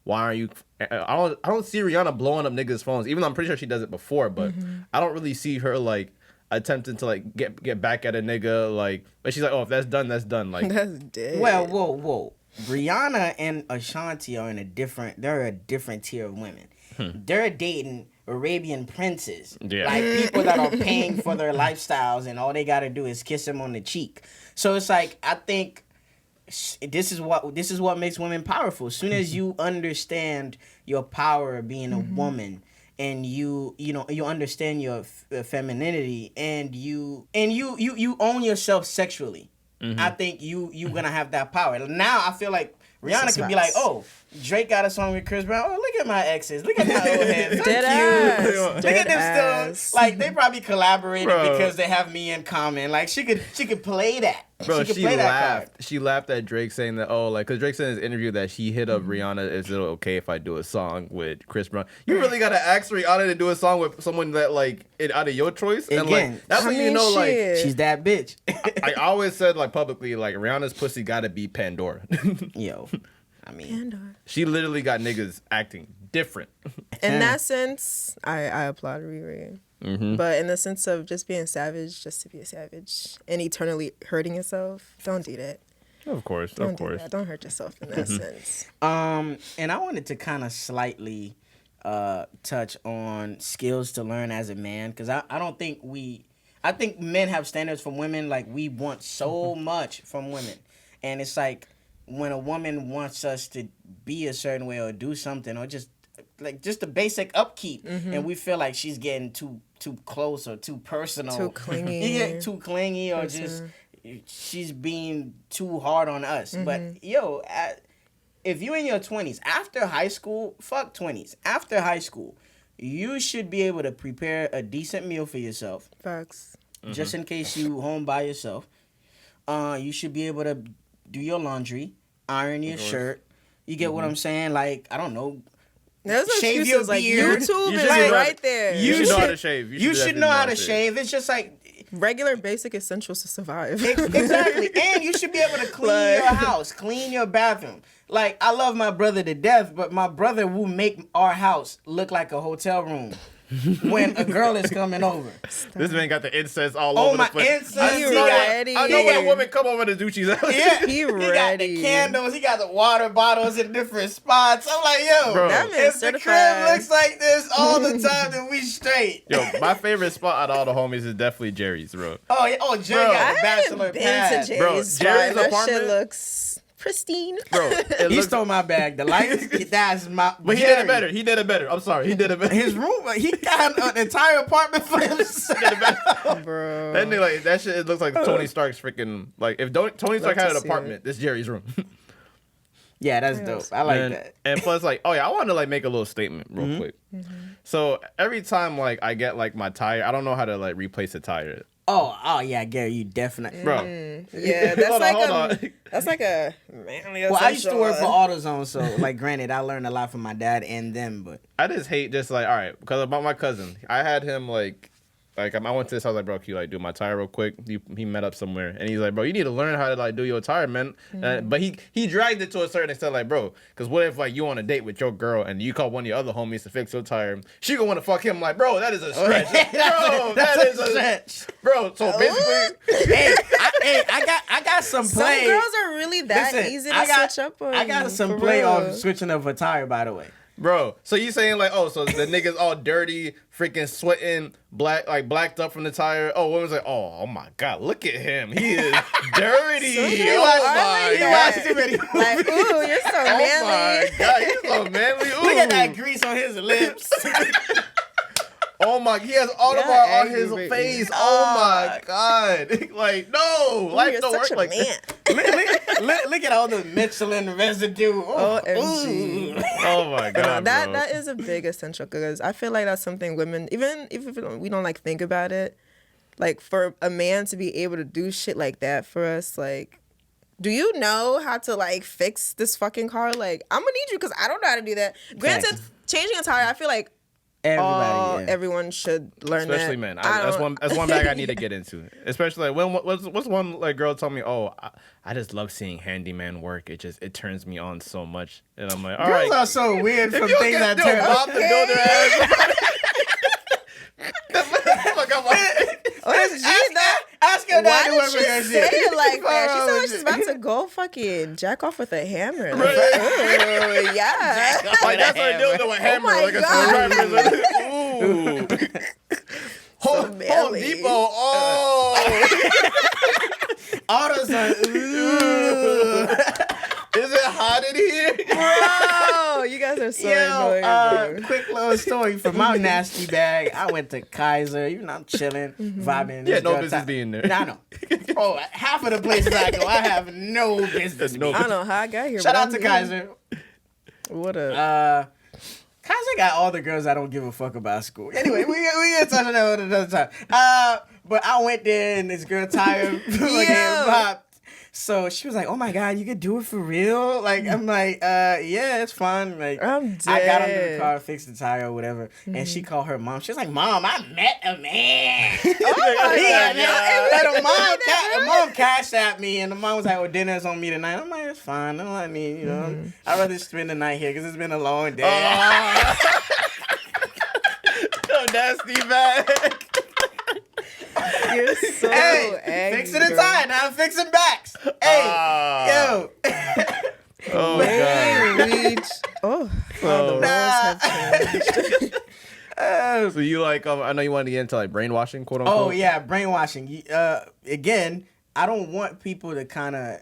why are you? I don't see Rihanna blowing up niggas' phones. Even though I'm pretty sure she does it before, but I don't really see her like attempting to like get back at a nigga. Like, but she's like, oh, if that's done, that's done. Like, that's dead. Well, whoa. Rihanna and Ashanti are they're a different tier of women. They're dating Arabian princes. Yeah. Like people that are paying for their lifestyles and all they gotta do is kiss them on the cheek. So it's like, I think this is what makes women powerful. As soon as you understand your power of being a woman, and you understand your femininity, and you own yourself sexually, I think you gonna have that power. Now I feel like Rihanna could be like, oh, Drake got a song with Chris Brown. Oh, look at my exes. Look at my old heads. So cute. Look at them still. Like, they probably collaborated because they have me in common. Like, she could play that. Bro, she she laughed. She laughed at Drake saying that, because Drake said in his interview that she hit up Rihanna, is it okay if I do a song with Chris Brown? You really gotta ask Rihanna to do a song with someone that, like, out of your choice? Again, and, like, that's when you know, like, she's that bitch. I always said, like, publicly, like, Rihanna's pussy gotta be Pandora. Yo. I mean, Pandora. She literally got niggas acting different. In that sense, I applaud Riri. But in the sense of just being savage, just to be a savage, and eternally hurting yourself, don't do that. Of course. Don't Don't hurt yourself in that sense. And I wanted to kind of slightly touch on skills to learn as a man, because I think men have standards from women. Like, we want so much from women, and it's like, when a woman wants us to be a certain way or do something, or just the basic upkeep, and we feel like she's getting too close or too personal, too clingy, or just she's being too hard on us. But if you're in your 20s, after high school, fuck 20s. After high school, you should be able to prepare a decent meal for yourself. Facts. Just in case you home by yourself. You should be able to do your laundry, iron your shirt. You get what I'm saying? Like, I don't know, There's shave your excuses, like beard. YouTube You is should be right there. You should know how to shave. You should know how to shave. It's just like Regular basic essentials to survive. exactly, and you should be able to clean your house, clean your bathroom. Like, I love my brother to death, but my brother will make our house look like a hotel room when a girl is coming over. This man got the incense all over the place. Incense. I know when a woman come over to Ducci's house. Yeah, He got the candles. He got the water bottles in different spots. I'm like, yo, Bro. That man's if the crib certified. looks like this all the time, then we straight. Yo, my favorite spot out of all the homies is definitely Jerry's, bro. Oh, Jay Bro. got a I bachelor haven't been pad. to Bro, Jerry's Jerry's spot. That apartment- shit looks pristine. Bro, He stole my bag. The lights, that's my. But he did it better. He did it better. I'm sorry. He did it better. His room, he got an entire apartment for himself. Bro. That nigga, like, that shit, it looks like Tony Stark's freaking, like, if Tony Stark had to an see apartment, this is Jerry's room. Yeah, that's dope. I like and, that. And plus, like, oh yeah, I want to like make a little statement real quick. So every time like I get like my tire, I don't know how to like replace the tire. Oh yeah, Gary, you definitely. Bro. Yeah, that's Hold on. that's like a manly. Well, I used to work for essential. AutoZone, so like, granted, I learned a lot from my dad and them, but I just hate just like, all right, because about my cousin, I had him like I went to this house, like, bro, can you like do my tire real quick? He met up somewhere, and he's like, bro, you need to learn how to like do your tire, man. But he dragged it to a certain extent, like, bro, because what if like you on a date with your girl and you call one of your other homies to fix your tire? She gonna want to fuck him, like, bro, that is a stretch, bro. That is a stretch. bro. So basically, I got some Some play. girls are really that Listen, easy to I got- switch up on. I got some for play real. off switching up a tire, by the way. bro. So you saying like, oh, so the nigga's all dirty, freaking sweating, blacked up from the tire. Oh, women's like, oh my god, look at him, he is dirty. Some people Oh are my like god. that. Watch too many Like, ooh, you're so Oh manly. my god, he's so manly. Ooh. Look at that grease on his lips. Oh my, he has all of Yeah, our on his aggravate me. face. Oh my god. Like, no, Ooh, life you're don't such work a like man. look, look at all the Michelin residue. OMG. Oh my god, That bro. that is a big essential because I feel like that's something women, even if we don't like think about it, like for a man to be able to do shit like that for us, like, do you know how to like fix this fucking car? Like, I'm gonna need you because I don't know how to do that. Granted, Facts. changing a tire, I feel like Everybody, yeah. everyone should learn that. Especially men. I That's don't- one bag I need to get into. Especially like when what's one like girl told me, oh, I just love seeing handyman work. It turns me on so much, and I'm like, all Girls right. are so weird from You things that get turn Bob the Builder ass. Look, I'm like, Ask her Why that did she whoever say it like that? She Fuck sounded like with she's you. about to go fucking jack off with a hammer. Like, Right. ooh, yeah. like that's what I do with a hammer, my like a God. screwdriver. Ooh. Home manly. Depot. Oh. AutoZone. Ooh. Is it hot in here? Bro, you guys are so annoying, bro. Quick little story from my nasty bag. I went to Kaiser. You know, I'm chilling, vibing. Yeah, This no girl business being there. I know. Oh, half of the places I go, I have no business. No I don't know how I got here. Shout but out I'm to here. Kaiser. What up? Kaiser got all the girls I don't give a fuck about school. Anyway, we gonna touch on that another time. But I went there and this girl tired Yeah. popped. So she was like, "Oh my god, you could do it for real?" Like I'm like, yeah, it's fun." Like I'm I got under the dead. car, fixed the tire or whatever, and she called her mom. She was like, "Mom, I met a man." The mom cashed at me, and the mom was like, "Oh, dinner's on me tonight." I'm like, "It's fine. Don't let me, you know. I'd rather spend the night here because it's been a long day." So nasty bag. You're so Hey, angry, fixing the bro. tire, now I'm fixing backs. Hey, yo. Oh my god. Reach. Oh, how the roles have changed. So you like I know you wanted to get into like brainwashing, quote unquote. Oh yeah, brainwashing. Again, I don't want people to kind of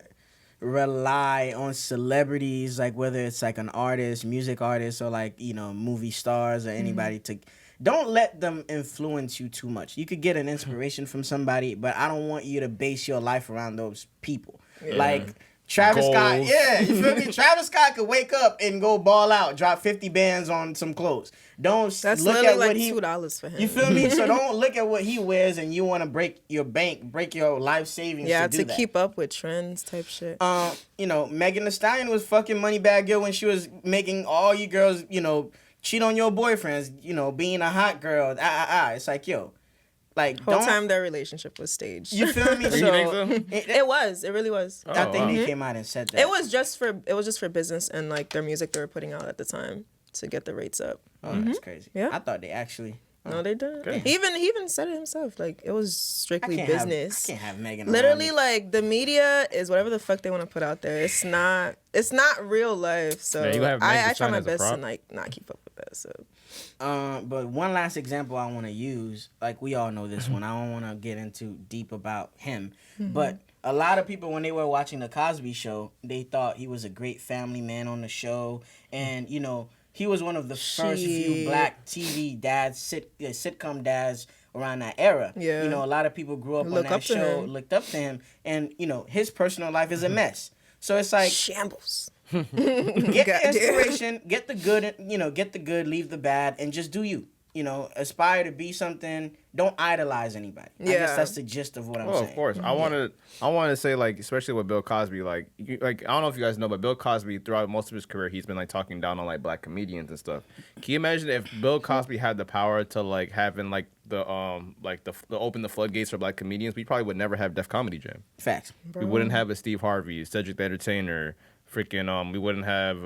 rely on celebrities, like whether it's like an artist, music artist, or like, you know, movie stars or anybody to. Don't let them influence you too much. You could get an inspiration from somebody, but I don't want you to base your life around those people. Like Travis Scott, Goals. yeah, you feel me? Travis Scott could wake up and go ball out, drop 50 bands on some clothes. Don't That's look literally at like what he. $2 for him. You feel me? So don't look at what he wears and you want to break your bank, break your life savings. Yeah, to do to that. keep up with trends type shit. You know, Megan Thee Stallion was fucking Moneybag Yo when she was making all you girls, you know, cheat on your boyfriends, you know, being a hot girl. It's like, yo, like whole time their relationship was staged. You feel me? You think so? It really was. I think they came out and said that. It was just for business and like their music they were putting out at the time to get the rates up. Oh, that's crazy. Yeah. I thought they actually. No, they didn't. Okay. He even said it himself. Like, it was strictly business. I can't have Megan. Literally, like, the media is whatever the fuck they want to put out there. It's not real life. So Yeah, I try my best to like not keep up with that. So. But one last example I want to use, like we all know this one. I don't want to get into deep about him, but a lot of people when they were watching the Cosby Show, they thought he was a great family man on the show, and you know. He was one of the first few black TV dads, sitcom dads around that era. Yeah. You know, a lot of people grew up on that show, looked up to him, and, you know, his personal life is a mess. So it's like... Shambles. Get the inspiration, get the good, leave the bad, and just do you. You know, aspire to be something. Don't idolize anybody. I guess that's the gist of what I'm saying. Of course. I want to say, like, especially with Bill Cosby, like I don't know if you guys know, but Bill Cosby, throughout most of his career, he's been, like, talking down on, like, black comedians and stuff. Can you imagine if Bill Cosby had the power to, like, having, like, the open the floodgates for black comedians? We probably would never have Def Comedy Jam. Facts. We wouldn't have a Steve Harvey, Cedric the Entertainer, freaking, we wouldn't have,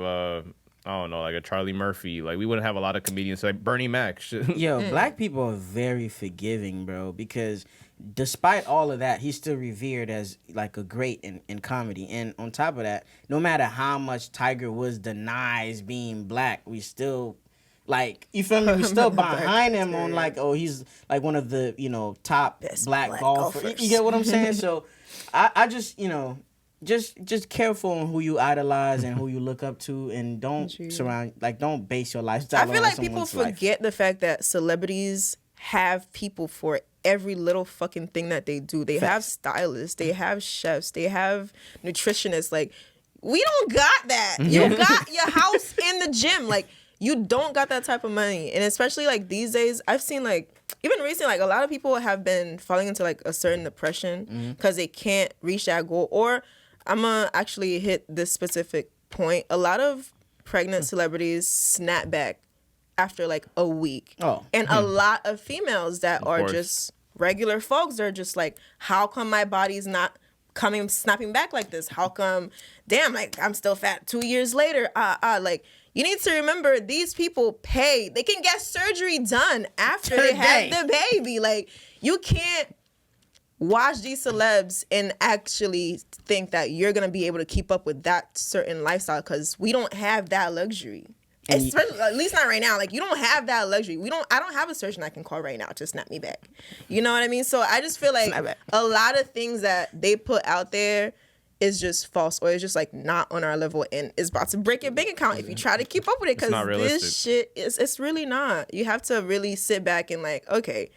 I don't know, like a Charlie Murphy. Like, we wouldn't have a lot of comedians like Bernie Mac. Yo, black people are very forgiving, bro, because despite all of that, he's still revered as, like, a great in comedy. And on top of that, no matter how much Tiger Woods denies being black, we still, like, you feel me? We still behind him on, like, oh, he's, like, one of the, you know, top black golfers. You get what I'm saying? So, I just, you know... Just careful on who you idolize and who you look up to, and don't don't base your lifestyle. I feel on like people forget the fact that celebrities have people for every little fucking thing that they do. They have stylists, they have chefs, they have nutritionists. Like, we don't got that. You got your house in the gym. Like, you don't got that type of money, and especially like these days, I've seen like. Even recently, like, a lot of people have been falling into like a certain depression because they can't reach that goal. Or I'm gonna actually hit this specific point. A lot of pregnant celebrities snap back after like a week. And a lot of females that are just regular folks, they're just like, how come my body's not snapping back like this? How come, damn, like, I'm still fat 2 years later? Like, you need to remember, these people pay. They can get surgery done after they have the baby. Like, you can't watch these celebs and actually think that you're going to be able to keep up with that certain lifestyle, because we don't have that luxury. At least not right now. Like, you don't have that luxury. I don't have a surgeon I can call right now to snap me back. You know what I mean? So I just feel like a lot of things that they put out there is just false, or it's just like not on our level, and it's about to break your bank account if you try to keep up with it, because this shit it's really not. You have to really sit back and like, okay,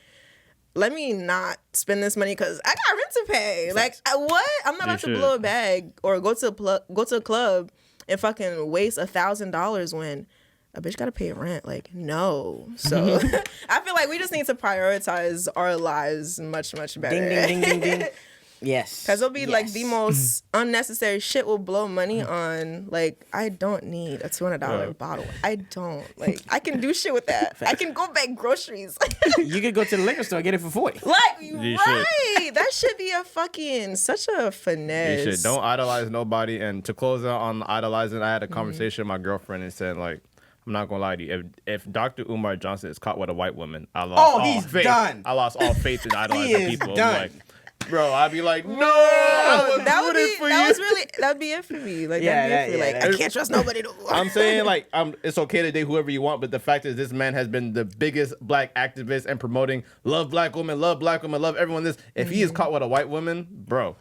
let me not spend this money because I got rent to pay. Like, what? I'm not about to blow a bag or go to a club and fucking waste $1,000 when a bitch gotta pay rent. Like, no. So I feel like we just need to prioritize our lives much, much better. Ding, ding, ding, ding, ding. Yes. Because it'll be like the most unnecessary shit will blow money on. Like, I don't need a $200 bottle. I don't. Like, I can do shit with that. I can go buy groceries. You could go to the liquor store and get it for $40. Like, right. That should be a fucking, such a finesse. You should. Don't idolize nobody. And to close out on idolizing, I had a conversation with my girlfriend and said, like, I'm not gonna lie to you. If Dr. Umar Johnson is caught with a white woman, I lost all faith. Done. I lost all faith in idolizing people. Done. Like, bro, I'd be like, no, that would be it for me. Like, that'd be it for me. Like, I can't trust nobody. I'm saying, like, it's okay to date whoever you want, but the fact is, this man has been the biggest black activist and promoting love black women, love everyone. This, if he is caught with a white woman, bro,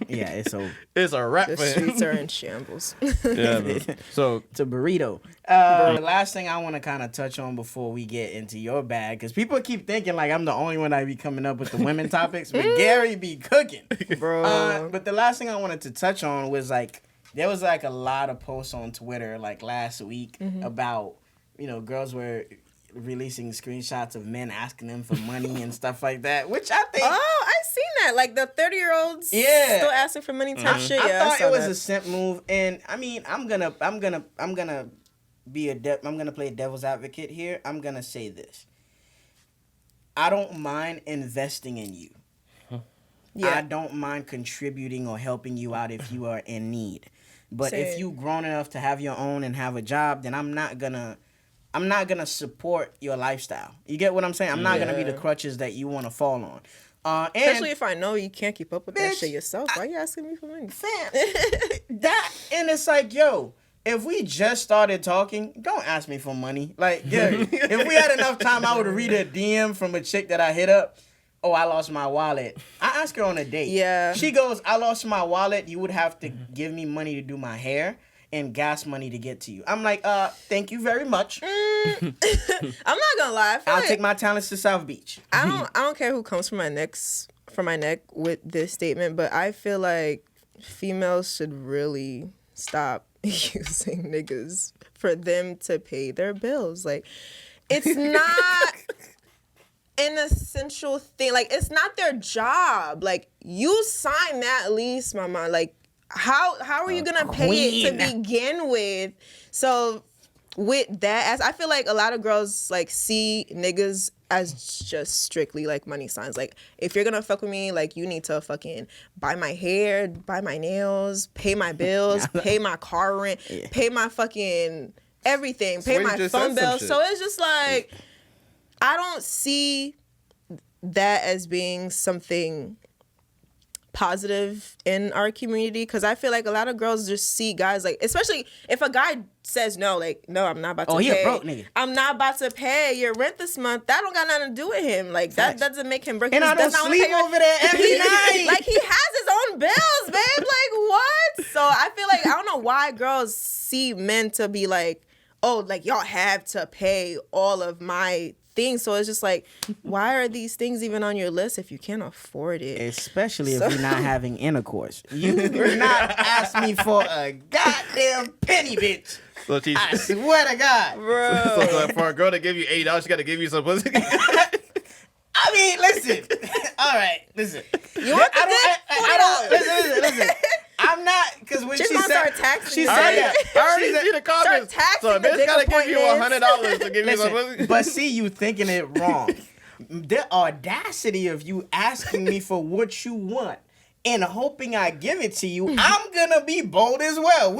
it's a wrap the for him. Streets are in shambles. Yeah, man. So it's a burrito. The last thing I want to kind of touch on before we get into your bag, because people keep thinking like I'm the only one that be coming up with the women topics, but Gary be cooking, bro. But the last thing I wanted to touch on was like there was like a lot of posts on Twitter like last week about, you know, girls were releasing screenshots of men asking them for money and stuff like that, which I think. Oh, I've seen that. Like the 30-year-olds still asking for money type shit. I thought it was a simp move, and I mean, I'm gonna I'm gonna play devil's advocate here. I'm gonna say this. I don't mind investing in you. Yeah. I don't mind contributing or helping you out if you are in need. But if you grown enough to have your own and have a job, then I'm not gonna support your lifestyle. You get what I'm saying? I'm not gonna be the crutches that you want to fall on. Especially if I know you can't keep up with that shit yourself. Why are you asking me for money? Fam, and it's like, yo, if we just started talking, don't ask me for money. Like, yeah, if we had enough time, I would read a DM from a chick that I hit up. Oh, I lost my wallet. I asked her on a date. Yeah. She goes, I lost my wallet. You would have to give me money to do my hair and gas money to get to you. I'm like, thank you very much. I'm not gonna lie. I'll take my talents to South Beach. I don't care who comes from my neck with this statement, but I feel like females should really stop using niggas for them to pay their bills. Like, it's not an essential thing. Like, it's not their job. Like, you sign that lease, mama. Like, how are you gonna pay it to begin with? So with that, as I feel like a lot of girls like see niggas as just strictly like money signs. Like, if you're gonna fuck with me, like, you need to fucking buy my hair, buy my nails, pay my bills, pay my car rent, pay my fucking everything, pay my phone bill. So it's just like, I don't see that as being something positive in our community, because I feel like a lot of girls just see guys, like, especially if a guy says no, like, no, I'm not about to pay. Oh, he a broke nigga. I'm not about to pay your rent this month. That don't got nothing to do with him. Like, that doesn't make him broke. And I don't sleep over there every night. Like, he has his own bills, babe. Like, what? So I feel like, I don't know why girls see men to be like, oh, like, y'all have to pay all of my things. So it's just like, why are these things even on your list if you can't afford it? Especially if you're not having intercourse. You're not asking me for a goddamn penny, bitch. So I swear to God, bro. So for a girl to give you $8, she got to give you some pussy. I mean, listen. All right, listen. You want I don't. Listen. I'm not, because when she said taxing, I already see the comments. So a bitch gotta give you $100 to give you some pussy. But see, you thinking it wrong. The audacity of you asking me for what you want and hoping I give it to you, I'm gonna be bold as well.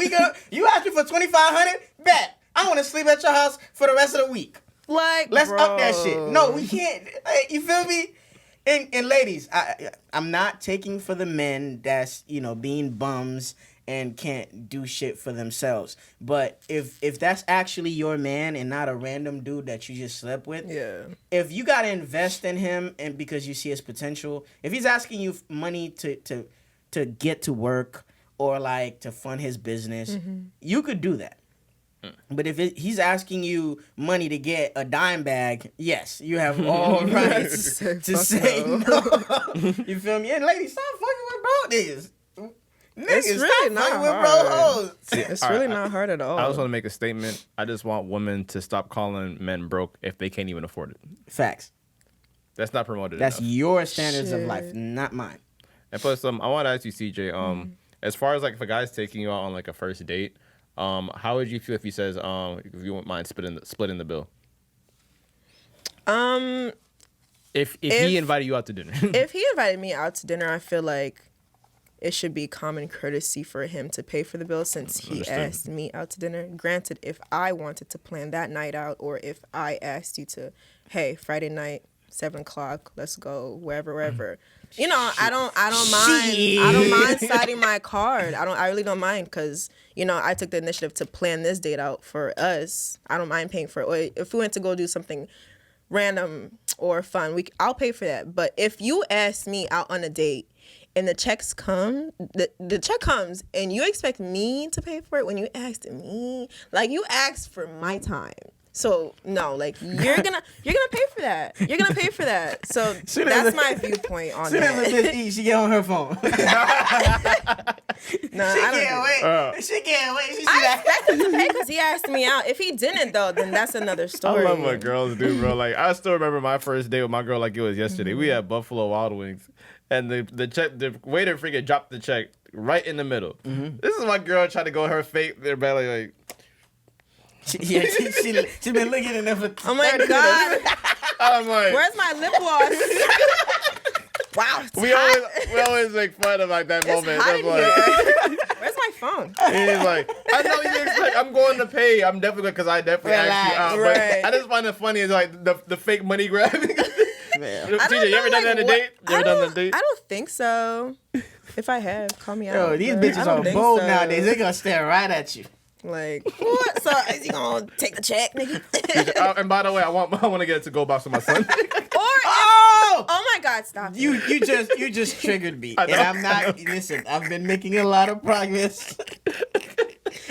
You asked me for $2,500? Bet. I want to sleep at your house for the rest of the week. Like, let's up that shit. No, we can't. You feel me? And ladies, I'm not taking for the men that's, being bums and can't do shit for themselves. But if that's actually your man and not a random dude that you just slept with, if you gotta invest in him and because you see his potential, if he's asking you money to get to work or like to fund his business, you could do that. But if he's asking you money to get a dime bag, yes, you have all rights to say no. You feel me? And ladies, stop fucking with bro niggas. It's really not hard. It's really not hard at all. I just want to make a statement. I just want women to stop calling men broke if they can't even afford it. Facts. That's not promoted That's enough. your standards of life, not mine. And plus, I want to ask you, CJ, as far as like if a guy's taking you out on like a first date, how would you feel if he says, if you wouldn't mind splitting the bill? If he invited you out to dinner. If he invited me out to dinner, I feel like it should be common courtesy for him to pay for the bill since he asked me out to dinner. Granted, if I wanted to plan that night out, or if I asked you to, hey, Friday night, 7:00, let's go wherever. I don't mind citing my card. I really don't mind, because I took the initiative to plan this date out for us. I don't mind paying for it. Or if we went to go do something random or fun, I'll pay for that. But if you ask me out on a date and the check comes and you expect me to pay for it when you asked me, like, you asked for my time. So no, like, you're gonna pay for that. You're gonna pay for that. So that's my viewpoint on that. She get on her phone. No, she can't wait. She can't wait. I expect him to pay because he asked me out. If he didn't, though, then that's another story. I love what girls do, bro. Like, I still remember my first date with my girl like it was yesterday. We had Buffalo Wild Wings, and the waiter freaking dropped the check right in the middle. This is my girl trying to go her fake. They're barely like, She's been looking at them for Oh my 30 God. minutes. I'm like, Where's my lip gloss? Wow, it's we hot. always make fun of like that It's moment. hot I'm in like, here. Where's my phone? he's like, I know you expect. I'm going to pay. I'm definitely because I definitely asked you out. Right. But I just find it funny is like the fake money grabbing. Man. TJ, you ever done that on a date? You ever done that on a date? I don't think so. If I have, call me out. Yo, these but I bitches don't are think bold so. nowadays. They're gonna stare right at you. Like, what? So is he gonna take the check, nigga? And by the way, I want to get a to-go box for my son. Oh my God, stop. You just triggered me, and I'm not. Listen, I've been making a lot of progress.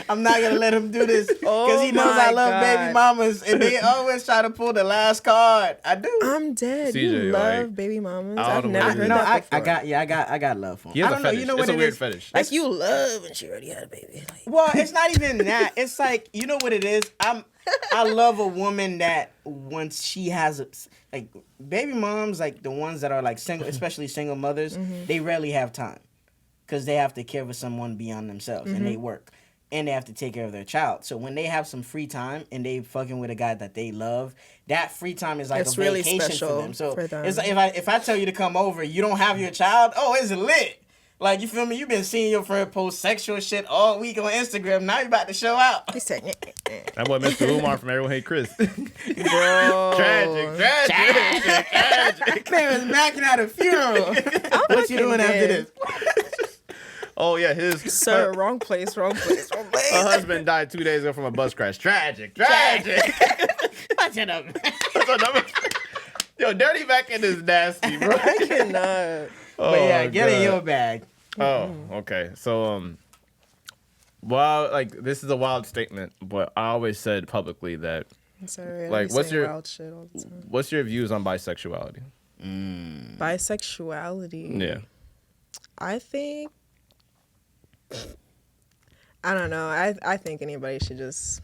I'm not gonna let him do this because he knows I love baby mamas, and they always try to pull the last card. I do. I'm dead. CJ, you love like, baby mamas. I I've don't know never what it heard is. that before. I got love for him. He has I a don't know. fetish. You know It's what a it weird is? fetish. Like you love and she already had a baby. Like, Well, it's not even that. It's like, you know what it is? I love a woman that once she has like baby moms, like the ones that are like single, especially single mothers, they rarely have time because they have to care for someone beyond themselves and they work and they have to take care of their child. So when they have some free time and they fucking with a guy that they love, that free time is like It's a really vacation special for them. So for them. it's like if I tell you to come over, you don't have your child. Oh, it's lit. Like, you feel me? You've been seeing your friend post sexual shit all week on Instagram. Now you about to show out. he said, That boy Mr. Umar from Everyone Hate Chris. Bro. Tragic. Man was backing at a funeral. What you doing after this? Oh yeah, his sir, wrong place. her husband died 2 days ago from a bus crash. Tragic. Watch it up. Yo, Dirty Mackin is nasty, bro. I cannot. But yeah, get in God. your bag. Oh, okay. So, well, like this is a wild statement, but I always said publicly that. It's alright. Like, what's your wild shit all the time. What's your views on bisexuality? Bisexuality. Yeah. I think. I don't know. I think anybody should just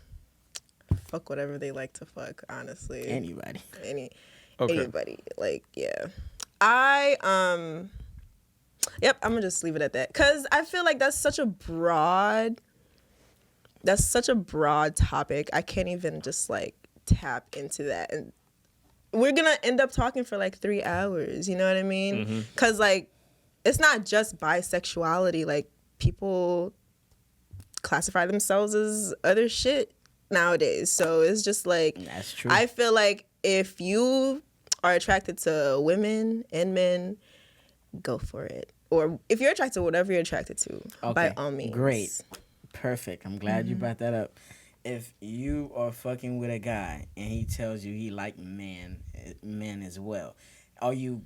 fuck whatever they like to fuck. Honestly. Anybody. Anybody. Like, yeah. Yep, I'm gonna just leave it at that. Cause I feel like that's such a broad topic. I can't even just like tap into that. And we're gonna end up talking for like 3 hours, you know what I mean? Cause like it's not just bisexuality, like people classify themselves as other shit nowadays. So it's just like That's true. I feel like if you are attracted to women and men, go for it. Or if you're attracted to whatever you're attracted to, by all means. Great. Perfect. I'm glad you brought that up. If you are fucking with a guy and he tells you he like men as well, are you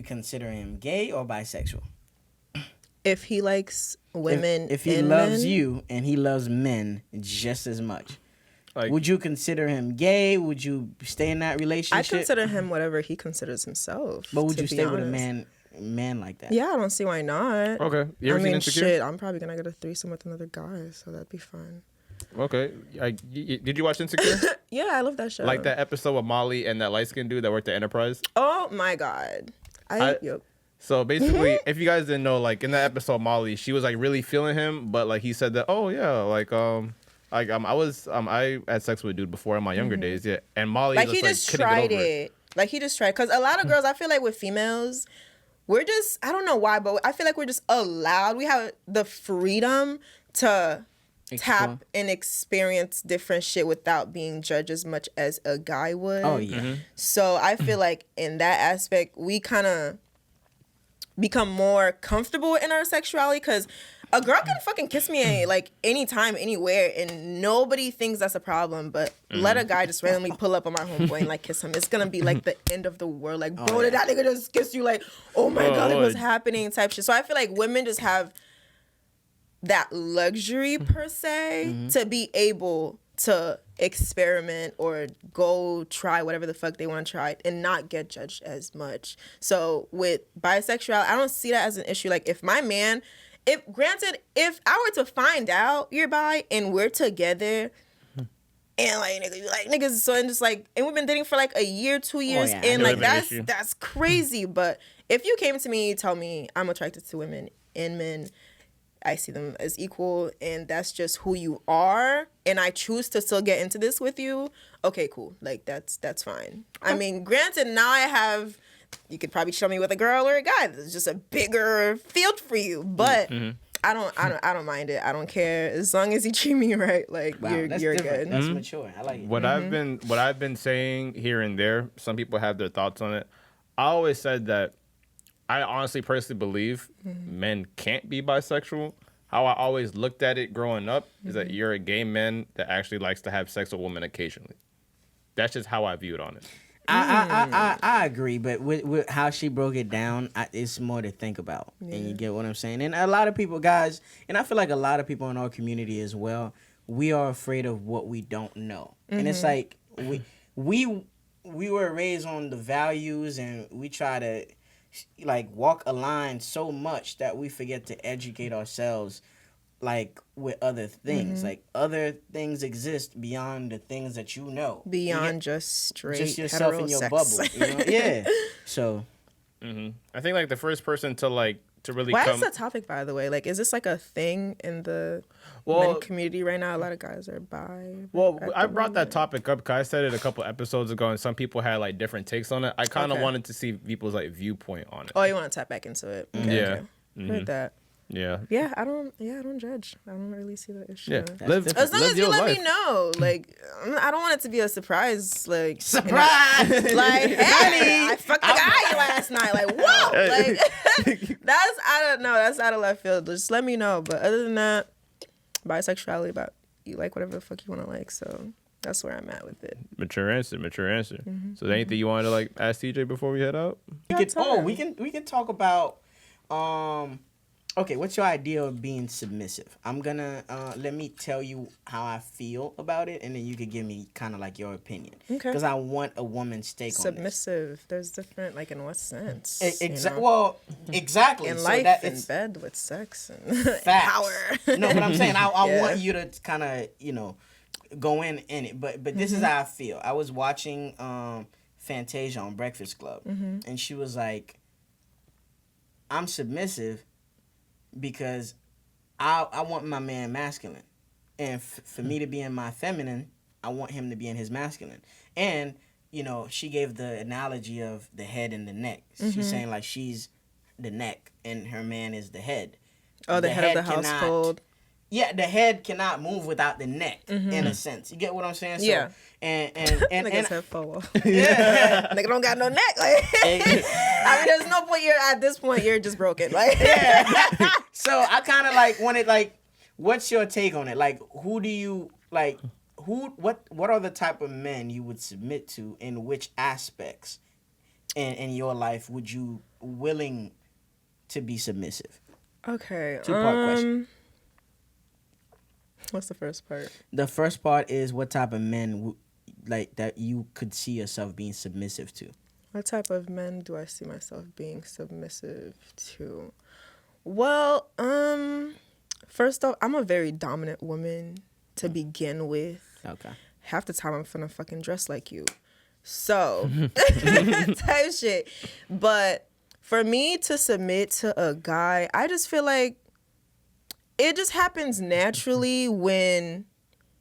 considering him gay or bisexual? If he likes women, if he and loves men, you and he loves men just as much, Like, would you consider him gay? Would you stay in that relationship? I consider him whatever he considers himself. But would to you be stay with a honest. man like that? Yeah, I don't see why not. okay. You ever I seen mean, Insecure? shit, I'm probably gonna get a threesome with another guy, so that'd be fun. Okay. Did you watch Insecure? Yeah, I love that show. Like that episode with Molly and that light skinned dude that worked at Enterprise? Oh my God. Yep. So basically, if you guys didn't know, like in that episode, Molly, she was like really feeling him, but like he said that, oh yeah, I had sex with a dude before in my younger days, yeah, and Molly Like was, he just couldn't get tried over it. Like he just tried, because a lot of girls, I feel like with females, we're just, I don't know why, but I feel like we're just allowed. We have the freedom to tap and experience different shit without being judged as much as a guy would. Oh yeah. So I feel like in that aspect, we kind of become more comfortable in our sexuality, because a girl can fucking kiss me like anytime, anywhere, and nobody thinks that's a problem. But let a guy just randomly pull up on my homeboy and like kiss him. It's gonna be like the end of the world. Like, bro, did that nigga just kiss you? Like, oh my God, like, what's happening? Type shit. So I feel like women just have that luxury per se to be able to experiment or go try whatever the fuck they want to try and not get judged as much. So with bisexuality, I don't see that as an issue. Like if my man, if I were to find out you're bi and we're together and like nigga, you like niggas, so and just like, and we've been dating for like a year, 2 years, and like that's crazy. But if you came to me, you tell me I'm attracted to women and men, I see them as equal, and that's just who you are, and I choose to still get into this with you, okay, cool. Like, that's fine. I mean, granted, now I have, you could probably show me with a girl or a guy. There's just a bigger field for you, but I don't mind it. I don't care as long as you treat me right. Like, you're good. That's mature. I like it. What I've been saying here and there, some people have their thoughts on it. I always said that I honestly personally believe men can't be bisexual. How I always looked at it growing up is that you're a gay man that actually likes to have sex with women occasionally. That's just how I viewed on it. I agree, but with how she broke it down, it's more to think about, and you get what I'm saying. And a lot of people, guys, and I feel like a lot of people in our community as well, we are afraid of what we don't know, and it's like we were raised on the values, and we try to like walk a line so much that we forget to educate ourselves. Like with other things, like other things exist beyond the things that you know. Beyond just straight just yourself in your sex. bubble. You know? Yeah. So. I think like the first person to really Why come. is that topic, by the way? Like, is this like a thing in the men community right now? A lot of guys are bi. Well, I brought that topic up because I said it a couple episodes ago, and some people had like different takes on it. I kind of wanted to see people's like viewpoint on it. Oh, you want to tap back into it? Okay, Yeah. okay. Heard that. Yeah. Yeah, I don't judge. I don't really see the issue. Yeah. As long as you let life. me know. Like, I don't want it to be a surprise. Like, Surprise! Like, hey, I fucked the guy last night. Like, whoa! Like, I don't know. That's out of left field. Just let me know. But other than that, bisexuality, about you like whatever the fuck you want to like. So that's where I'm at with it. Mature answer. So, anything you wanted to like ask TJ before we head out? We can talk about. Okay, what's your idea of being submissive? I'm gonna let me tell you how I feel about it, and then you could give me kind of like your opinion. Okay. Because I want a woman's take on this. Submissive. There's different, like, in what sense? Exactly. Well, exactly. In so life, that in bed with sex and power. No, but I'm saying I Yeah. want you to kind of go in it. But this is how I feel. I was watching Fantasia on Breakfast Club, and she was like, "I'm submissive." Because I want my man masculine. And for me to be in my feminine, I want him to be in his masculine. And, she gave the analogy of the head and the neck. She's saying, like, she's the neck and her man is the head. Oh, the head of the household. Yeah, the head cannot move without the neck, in a sense. You get what I'm saying? So, yeah. And niggas have fall. Yeah. Nigga don't got no neck. Like, I mean, there's no point. At this point, you're just broken. Like, yeah. So I kind of like wanted, like, what's your take on it? Like, who do you like? What are the type of men you would submit to? In which aspects in your life would you willing to be submissive? Okay. 2-part question. What's the first part? The first part is what type of men like that you could see yourself being submissive to. What type of men do I see myself being submissive to? Well, first off, I'm a very dominant woman to begin with. Okay. Half the time I'm finna fucking dress like you. So, type shit. But for me to submit to a guy, I just feel like it just happens naturally when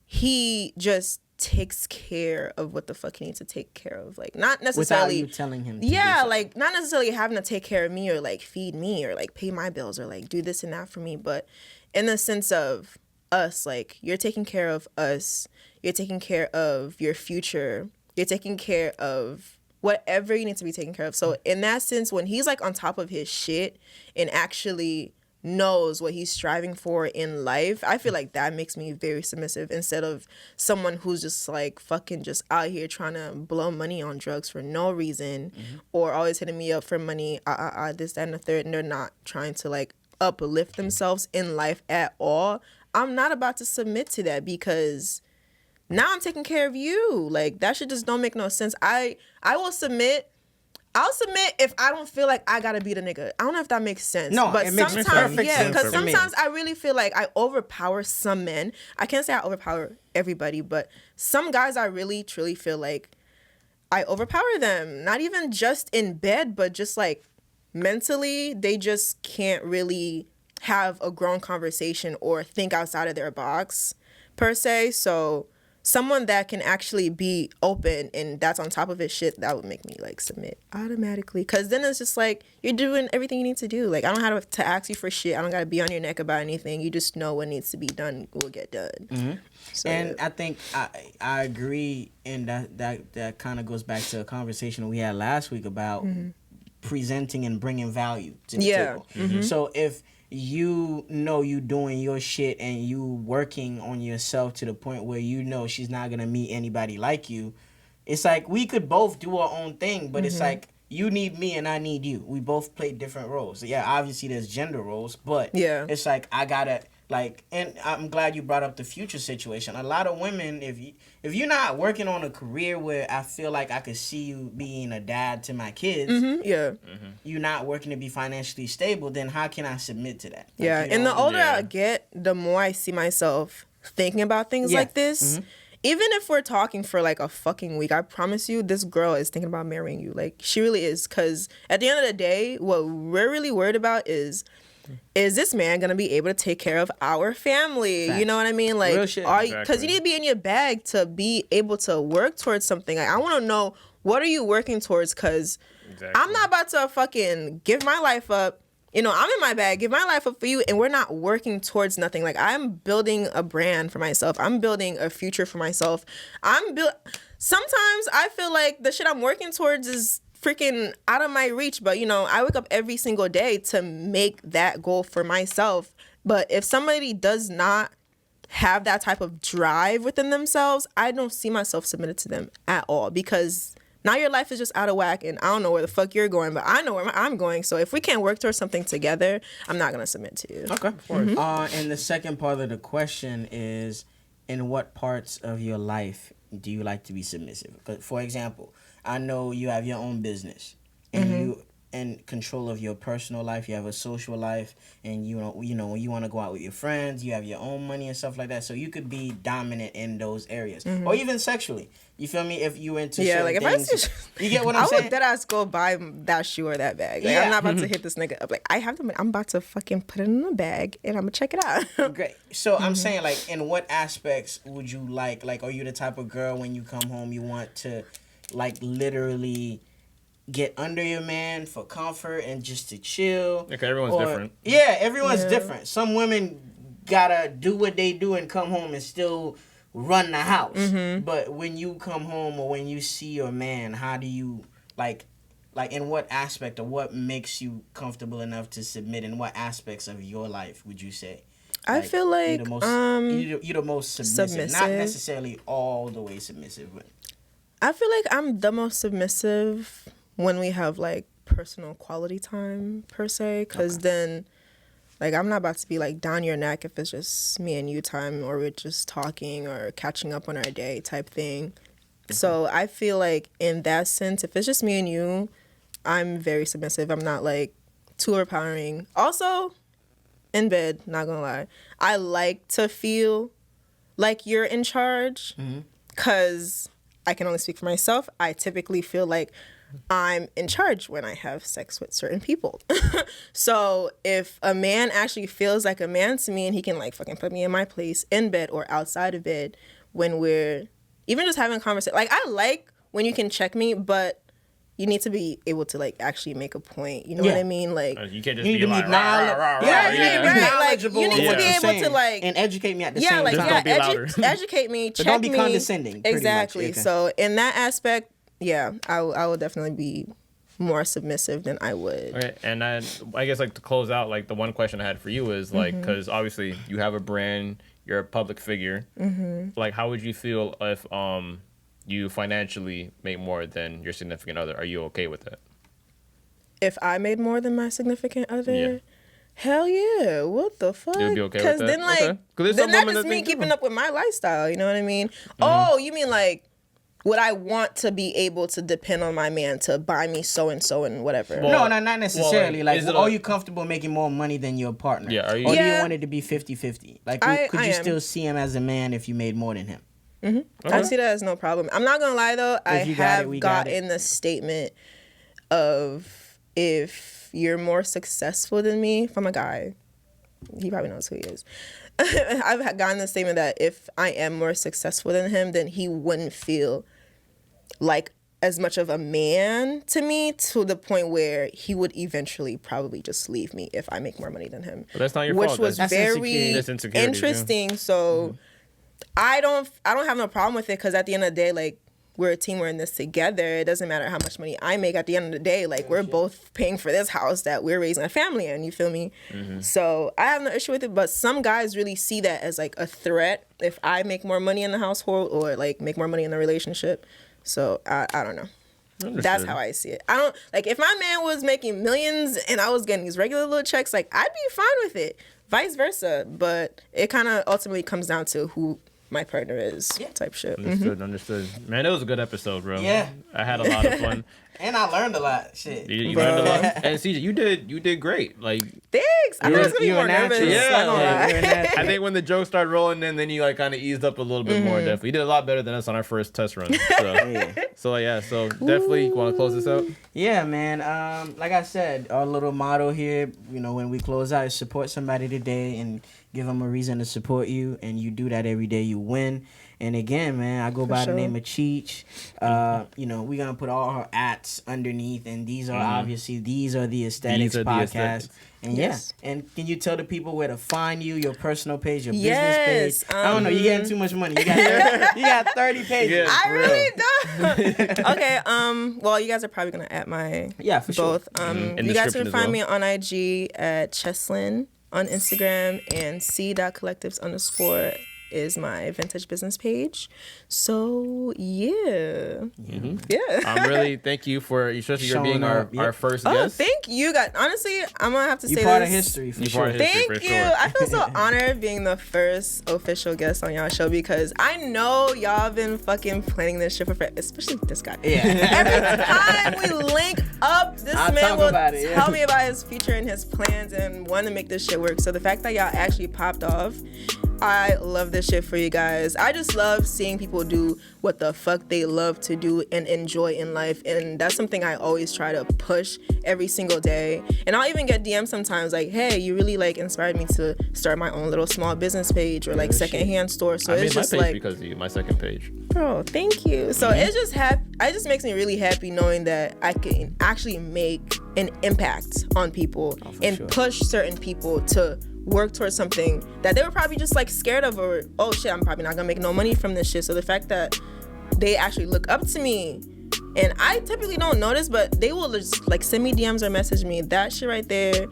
he just takes care of what the fuck he needs to take care of. Like, not necessarily without you telling him to yeah, like, not necessarily having to take care of me or like feed me or like pay my bills or like do this and that for me, but in the sense of us, like, you're taking care of us, you're taking care of your future, you're taking care of whatever you need to be taken care of. So in that sense, when he's like on top of his shit and actually knows what he's striving for in life, I feel like that makes me very submissive instead of someone who's just like fucking just out here trying to blow money on drugs for no reason or always hitting me up for money, this, that, and the third, and they're not trying to like uplift themselves in life at all. I'm not about to submit to that because now I'm taking care of you. Like, that shit just don't make no sense. I will submit. I'll submit if I don't feel like I gotta be the nigga. I don't know if that makes sense. No, but it makes sometimes, perfect yeah, sense because for me. sometimes I really feel like I overpower some men. I can't say I overpower everybody, but some guys I really truly feel like I overpower them. Not even just in bed, but just like mentally, they just can't really have a grown conversation or think outside of their box per se. So someone that can actually be open and that's on top of his shit, that would make me like submit automatically. Cause then it's just like you're doing everything you need to do. Like I don't have to ask you for shit. I don't gotta be on your neck about anything. You just know what needs to be done will get done. Mm-hmm. So, and I think I agree, and that kind of goes back to a conversation we had last week about presenting and bringing value to the table. Mm-hmm. So if you know you doing your shit and you working on yourself to the point where you know she's not gonna meet anybody like you, it's like we could both do our own thing, but it's like you need me and I need you. We both play different roles. So yeah, obviously there's gender roles, but it's like I gotta like, and I'm glad you brought up the future situation. A lot of women, if you're not working on a career where I feel like I could see you being a dad to my kids, you're not working to be financially stable, then how can I submit to that? Like, and the older I get, the more I see myself thinking about things like this. Even if we're talking for like a fucking week, I promise you, this girl is thinking about marrying you. Like, she really is. Because at the end of the day, what we're really worried about is this man gonna be able to take care of our family? Facts. You know what I mean? Like, because you need to be in your bag to be able to work towards something. Like, I want to know, what are you working towards? Because I'm not about to fucking give my life up. You know, I'm in my bag, give my life up for you, and we're not working towards nothing. Like, I'm building a brand for myself. I'm building a future for myself. Sometimes I feel like the shit I'm working towards is freaking out of my reach, but you know, I wake up every single day to make that goal for myself. But if somebody does not have that type of drive within themselves, I don't see myself submitted to them at all, because now your life is just out of whack and I don't know where the fuck you're going, but I know where I'm going. So if we can't work towards something together, I'm not going to submit to you. Okay. And the second part of the question is, in what parts of your life do you like to be submissive? For example, I know you have your own business and you in control of your personal life. You have a social life, and you know when you want to go out with your friends, you have your own money and stuff like that. So you could be dominant in those areas, or even sexually. You feel me? If you into certain things, you get what I'm saying. I would deadass go buy that shoe or that bag. Like, I'm not about to hit this nigga up. Like, I have the money. I'm about to fucking put it in a bag and I'm gonna check it out. Great. So I'm saying, like, in what aspects would you like? Like, are you the type of girl when you come home you want to, like, literally get under your man for comfort and just to chill? Okay, everyone's different. Yeah, everyone's different. Some women gotta do what they do and come home and still run the house. But when you come home or when you see your man, how do you like in what aspect or what makes you comfortable enough to submit? In what aspects of your life would you say? I feel like you're the most submissive. Not necessarily all the way submissive, but I feel like I'm the most submissive when we have like personal quality time per se, because then like I'm not about to be like down your neck if it's just me and you time, or we're just talking or catching up on our day type thing. So I feel like in that sense, if it's just me and you, I'm very submissive. I'm not like too overpowering. Also, in bed, not gonna lie, I like to feel like you're in charge, because I can only speak for myself. I typically feel like I'm in charge when I have sex with certain people. So if a man actually feels like a man to me and he can like fucking put me in my place in bed or outside of bed when we're even just having a conversation. Like, I like when you can check me, but you need to be able to like actually make a point. You know what I mean? Like, you can't just be like, right. Like, you need to be able to like and educate me at the same time. Educate me, check don't be me. Condescending. Exactly. Okay. So in that aspect, I will definitely be more submissive than I would. Okay, and then I guess like to close out, like the one question I had for you is like, because obviously you have a brand, you're a public figure. Like, how would you feel if you financially make more than your significant other? Are you okay with that? If I made more than my significant other? Yeah. Hell yeah. What the fuck? You'd be okay with that? Because then like, then that's just me keeping up with my lifestyle. You know what I mean? Oh, you mean like, would I want to be able to depend on my man to buy me so and so and whatever? Well, no, not necessarily. Like, are you comfortable making more money than your partner? Yeah, are you? Or do you want it to be 50-50? Like, could you still see him as a man if you made more than him? Okay. I see that as no problem. I'm not gonna lie though, I have gotten the statement of, if you're more successful than me, from a guy, he probably knows who he is. I've gotten the statement that if I am more successful than him, then he wouldn't feel like as much of a man to me, to the point where he would eventually probably just leave me if I make more money than him. But that's not your which fault. was That's very interesting. So I don't have no problem with it, because at the end of the day, like, we're a team, we're in this together. It doesn't matter how much money I make at the end of the day. Like, we're both paying for this house that we're raising a family in, you feel me? So I have no issue with it, but some guys really see that as like a threat if I make more money in the household or like make more money in the relationship. So I don't know. Understood. That's how I see it. I don't, like, if my man was making millions and I was getting these regular little checks, like, I'd be fine with it. Vice versa. But it kind of ultimately comes down to who my partner is, type shit. Understood. Man, it was a good episode, bro. Yeah. I had a lot of fun. And I learned a lot. Shit. You learned a lot. And CJ, you did great. Like, Thanks. I was gonna be more nervous. Yeah. I think when the jokes started rolling in, then you like kind of eased up a little bit more. Definitely, you did a lot better than us on our first test run. So definitely, you want to close this out? Yeah, man. Like I said, our little motto here, you know, when we close out, is support somebody today and give them a reason to support you, and you do that every day, you win. And again, man, I go by the name of Cheech. You know, we're gonna put all her ats underneath, and these are obviously the Aesthetics podcast. And and can you tell the people where to find you, your personal page, your business page? I don't know, you're getting too much money. You got 30 pages. Yeah, I really don't. Okay, well, you guys are probably gonna at my for both. sure. You guys can find me on IG at Cheslyyn on Instagram, and c.collectives_ is my vintage business page. So I'm really thank you for especially your being our first guest. Thank you guys. Honestly, I'm gonna have to say this. You're part of history for sure. Thank you. I feel so honored being the first official guest on y'all show, because I know y'all been fucking planning this shit for especially this guy. Yeah. Every time we link up, this man will tell me about his future and his plans and want to make this shit work. So the fact that y'all actually popped off, I love this shit for you guys. I just love seeing people do what the fuck they love to do and enjoy in life. And that's something I always try to push every single day. And I'll even get DMs sometimes like, hey, you really like inspired me to start my own little small business page or like secondhand store. So it's just like, because of you, my second page. Bro, thank you. So it's just it just makes me really happy knowing that I can actually make an impact on people and push certain people to work towards something that they were probably just like scared of, or oh shit, I'm probably not gonna make no money from this shit. So the fact that they actually look up to me, and I typically don't notice, but they will just like send me DMs or message me, that shit right there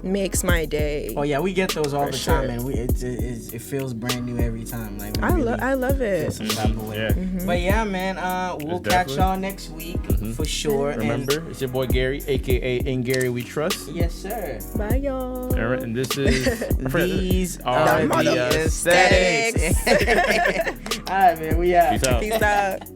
makes my day. Oh yeah, we get those all the time, and it feels brand new every time. Like I love it. Some type of way. But yeah, man, we'll catch y'all next week for sure. Remember, it's your boy Gary, aka In Gary We Trust. Yes, sir. Bye, y'all. All right, and this is These are the Aesthetics. All right, man, we out. Peace out. Peace out.